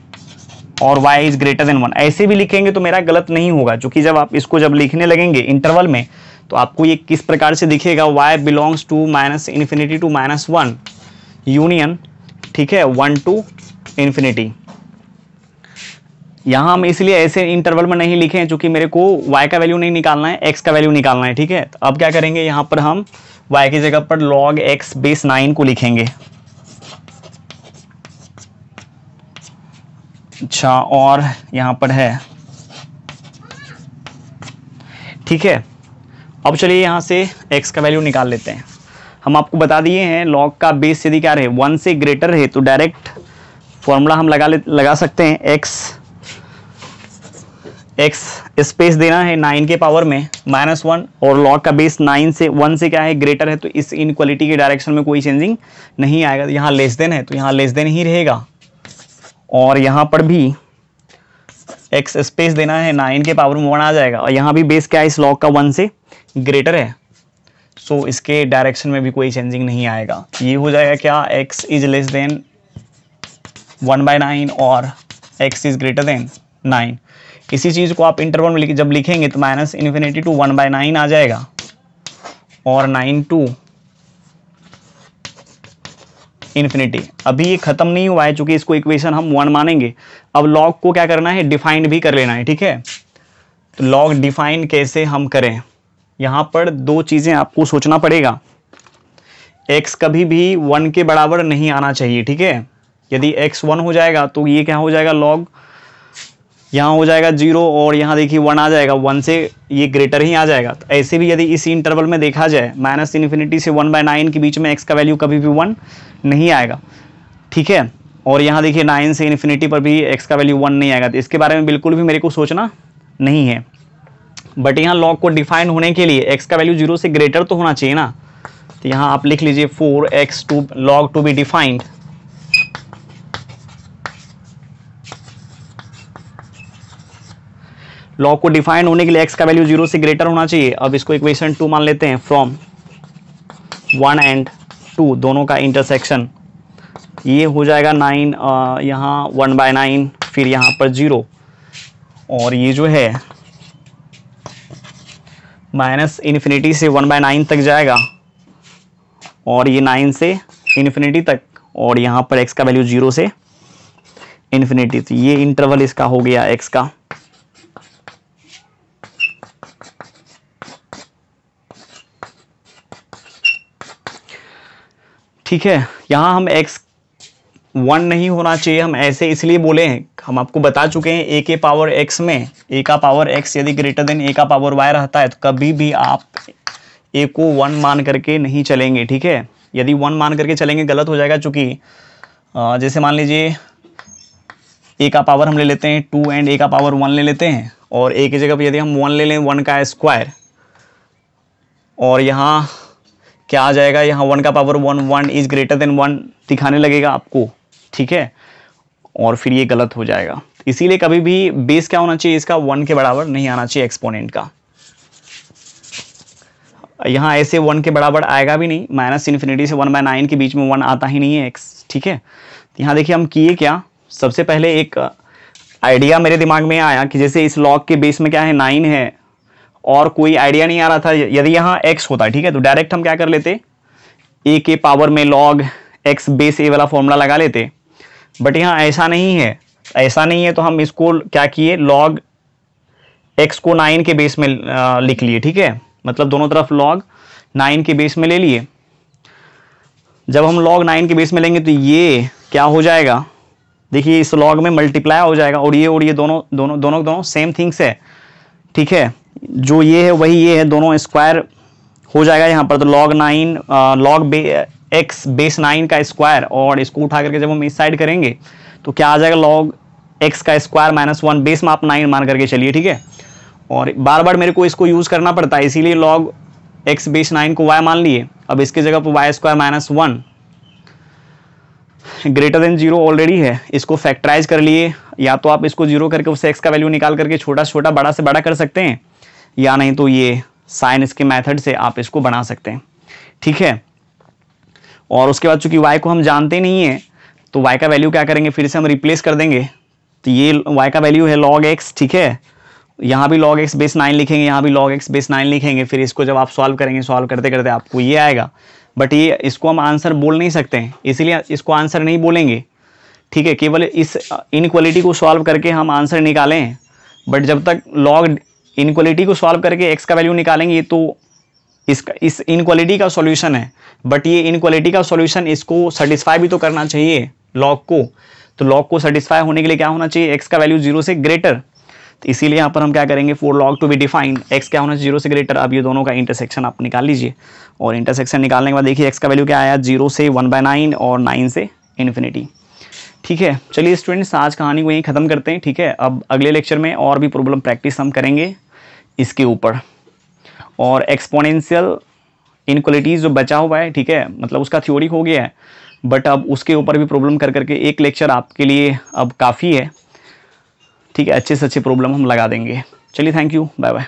और y इज ग्रेटर देन 1, ऐसे भी लिखेंगे तो मेरा गलत नहीं होगा, क्योंकि जब आप इसको जब लिखने लगेंगे इंटरवल में तो आपको ये किस प्रकार से दिखेगा, y belongs to -minus infinity to -1 union, ठीक है, 1 टू इन्फिनिटी। यहाँ हम इसलिए ऐसे इंटरवल में नहीं लिखे हैं क्योंकि मेरे को y का वैल्यू नहीं निकालना है, x का वैल्यू निकालना है, ठीक है। तो अब क्या करेंगे, यहाँ पर हम y की जगह पर log x बेस 9 को लिखेंगे। अच्छा, और यहाँ पर है, ठीक है। अब चलिए यहाँ से x का वैल्यू निकाल लेते हैं। हम आपको बता दिए हैं log का बेस यदि क्या रहे 1 से ग्रेटर है तो डायरेक्ट फॉर्मूला हम लगा सकते हैं, x स्पेस देना है 9 के पावर में -1 और log का बेस 9 से 1 से क्या है, ग्रेटर है, तो इस इनइक्वालिटी के डायरेक्शन में कोई चेंजिंग नहीं आएगा। यहाँ लेस देन है तो यहाँ लेस देन ही रहेगा, और यहाँ पर भी x स्पेस देना है 9 के पावर में 1 आ जाएगा, और यहाँ भी बेस क्या है, इस log का 1 से ग्रेटर है, सो इसके डायरेक्शन में भी कोई चेंजिंग नहीं आएगा। ये हो जाएगा क्या, x इज लेस देन 1/9 और x इज ग्रेटर देन 9। इसी चीज़ को आप इंटरवल में जब लिखेंगे तो -इन्फिनिटी टू 1/9 आ जाएगा और 9 टू इन्फिनिटी। अभी ये खत्म नहीं हुआ है चूंकि इसको इक्वेशन हम 1 मानेंगे। अब log को क्या करना है, डिफाइंड भी कर लेना है, ठीक है। तो log डिफाइन कैसे हम करें, यहाँ पर दो चीज़ें आपको सोचना पड़ेगा। x कभी भी 1 के बराबर नहीं आना चाहिए, ठीक है। यदि x 1 हो जाएगा तो ये क्या हो जाएगा, log यहाँ हो जाएगा 0 और यहाँ देखिए 1 आ जाएगा, 1 से ये ग्रेटर ही आ जाएगा। तो ऐसे भी यदि इसी इंटरवल में देखा जाए -इन्फिनिटी से 1/9 के बीच में x का वैल्यू कभी भी 1 नहीं आएगा, ठीक है। और यहाँ देखिए 9 से इन्फिनिटी पर भी x का वैल्यू 1 नहीं आएगा, तो इसके बारे में बिल्कुल भी मेरे को सोचना नहीं है। बट यहाँ log को डिफाइन होने के लिए x का वैल्यू 0 से ग्रेटर तो होना चाहिए ना। तो यहाँ आप लिख लीजिए 4x to log to be defined, log को डिफाइन होने के लिए x का वैल्यू 0 से ग्रेटर होना चाहिए। अब इसको इक्वेशन 2 मान लेते हैं, फ्रॉम 1 एंड 2 दोनों का इंटरसेक्शन, ये हो जाएगा 9, यहाँ 1/9, फिर यहाँ पर 0, और ये जो है -इन्फिनिटी से 1/9 तक जाएगा और ये 9 से इन्फिनिटी तक, और यहाँ पर x का वैल्यू 0 से इन्फिनिटी। तो ये इंटरवल इसका हो गया x का। ठीक है, यहाँ हम x 1 नहीं होना चाहिए, हम ऐसे इसलिए बोले हैं, हम आपको बता चुके हैं a के पावर x में a का पावर x यदि ग्रेटर देन a का पावर y रहता है तो कभी भी आप a को 1 मान करके नहीं चलेंगे, ठीक है। यदि 1 मान करके चलेंगे गलत हो जाएगा, चूंकि जैसे मान लीजिए a का पावर हम ले लेते हैं 2 एंड a का पावर 1 ले लेते हैं, और a की जगह पर यदि हम 1 ले लें 1 का स्क्वायर, और यहाँ क्या आ जाएगा, यहाँ 1 का पावर 1 इज ग्रेटर देन 1 दिखाने लगेगा आपको, ठीक है, और फिर ये गलत हो जाएगा। इसीलिए कभी भी बेस क्या होना चाहिए, इसका 1 के बराबर नहीं आना चाहिए एक्सपोनेंट का। यहाँ ऐसे 1 के बराबर आएगा भी नहीं, -इन्फिनिटी से 1/9 के बीच में 1 आता ही नहीं है x, ठीक है। यहाँ देखिए हम किए क्या, सबसे पहले एक आइडिया मेरे दिमाग में आया कि जैसे इस log के बेस में क्या है 9 है, और कोई आइडिया नहीं आ रहा था यदि यहाँ x होता, ठीक है, तो डायरेक्ट हम क्या कर लेते, a के पावर में log x बेस a वाला फॉर्मूला लगा लेते। बट यहाँ ऐसा नहीं है, ऐसा नहीं है, तो हम इसको क्या किए, log x को 9 के बेस में लिख लिए, ठीक है, मतलब दोनों तरफ log 9 के बेस में ले लिए। जब हम log 9 के बेस में लेंगे तो ये क्या हो जाएगा, देखिए इस log में मल्टीप्लाई हो जाएगा, और ये दोनों सेम थिंग्स है, ठीक है। जो ये है वही ये है, दोनों स्क्वायर हो जाएगा यहाँ पर। तो log 9 log x बेस 9 का स्क्वायर, और इसको उठा करके जब हम इस साइड करेंगे तो क्या आ जाएगा, log x का स्क्वायर -1, बेस में आप 9 मान करके चलिए, ठीक है। और बार बार मेरे को इसको यूज़ करना पड़ता है, इसीलिए log x बेस 9 को y मान लिए। अब इसके जगह पर y² -1, ग्रेटर देन 0 ऑलरेडी है, इसको फैक्टराइज कर लिए, या तो आप इसको 0 करके उससे x का वैल्यू निकाल करके छोटा से छोटा बड़ा से बड़ा कर सकते हैं, या नहीं तो ये साइन इसके मेथड से आप इसको बना सकते हैं, ठीक है। और उसके बाद चूंकि y को हम जानते नहीं है तो y का वैल्यू क्या करेंगे, फिर से हम रिप्लेस कर देंगे। तो ये y का वैल्यू है log x, ठीक है, यहाँ भी log x बेस 9 लिखेंगे, यहाँ भी log x बेस 9 लिखेंगे। फिर इसको जब आप सॉल्व करेंगे, सॉल्व करते करते आपको ये आएगा, बट ये इसको हम आंसर बोल नहीं सकते हैं, इसीलिए इसको आंसर नहीं बोलेंगे, ठीक है। केवल इस इनइक्वालिटी को सॉल्व करके हम आंसर निकालें, बट जब तक log इनइक्वालिटी को सॉल्व करके x का वैल्यू निकालेंगे तो इस इनइक्वालिटी का सॉल्यूशन है, बट ये इनइक्वालिटी का सॉल्यूशन इसको सेटिस्फाई भी तो करना चाहिए log को। तो log को सेटिस्फाई होने के लिए क्या होना चाहिए, x का वैल्यू 0 से ग्रेटर। तो इसीलिए यहाँ पर हम क्या करेंगे, for log to be defined x क्या होना चाहिए 0 से ग्रेटर। अब ये दोनों का इंटरसेक्शन आप निकाल लीजिए, और इंटरसेक्शन निकालने के बाद देखिए x का वैल्यू क्या आया, 0 से 1/9 और 9 से इन्फिनिटी, ठीक है। चलिए स्टूडेंट्स, आज कहानी को यहीं ख़त्म करते हैं, ठीक है। अब अगले लेक्चर में और भी प्रॉब्लम प्रैक्टिस हम करेंगे इसके ऊपर, और एक्सपोनेंशियल इनइक्वालिटीज़ जो बचा हुआ है, ठीक है, मतलब उसका थ्योरी हो गया है, बट अब उसके ऊपर भी प्रॉब्लम कर करके एक लेक्चर आपके लिए अब काफ़ी है, ठीक है। अच्छे से अच्छे प्रॉब्लम हम लगा देंगे। चलिए, थैंक यू, बाय बाय।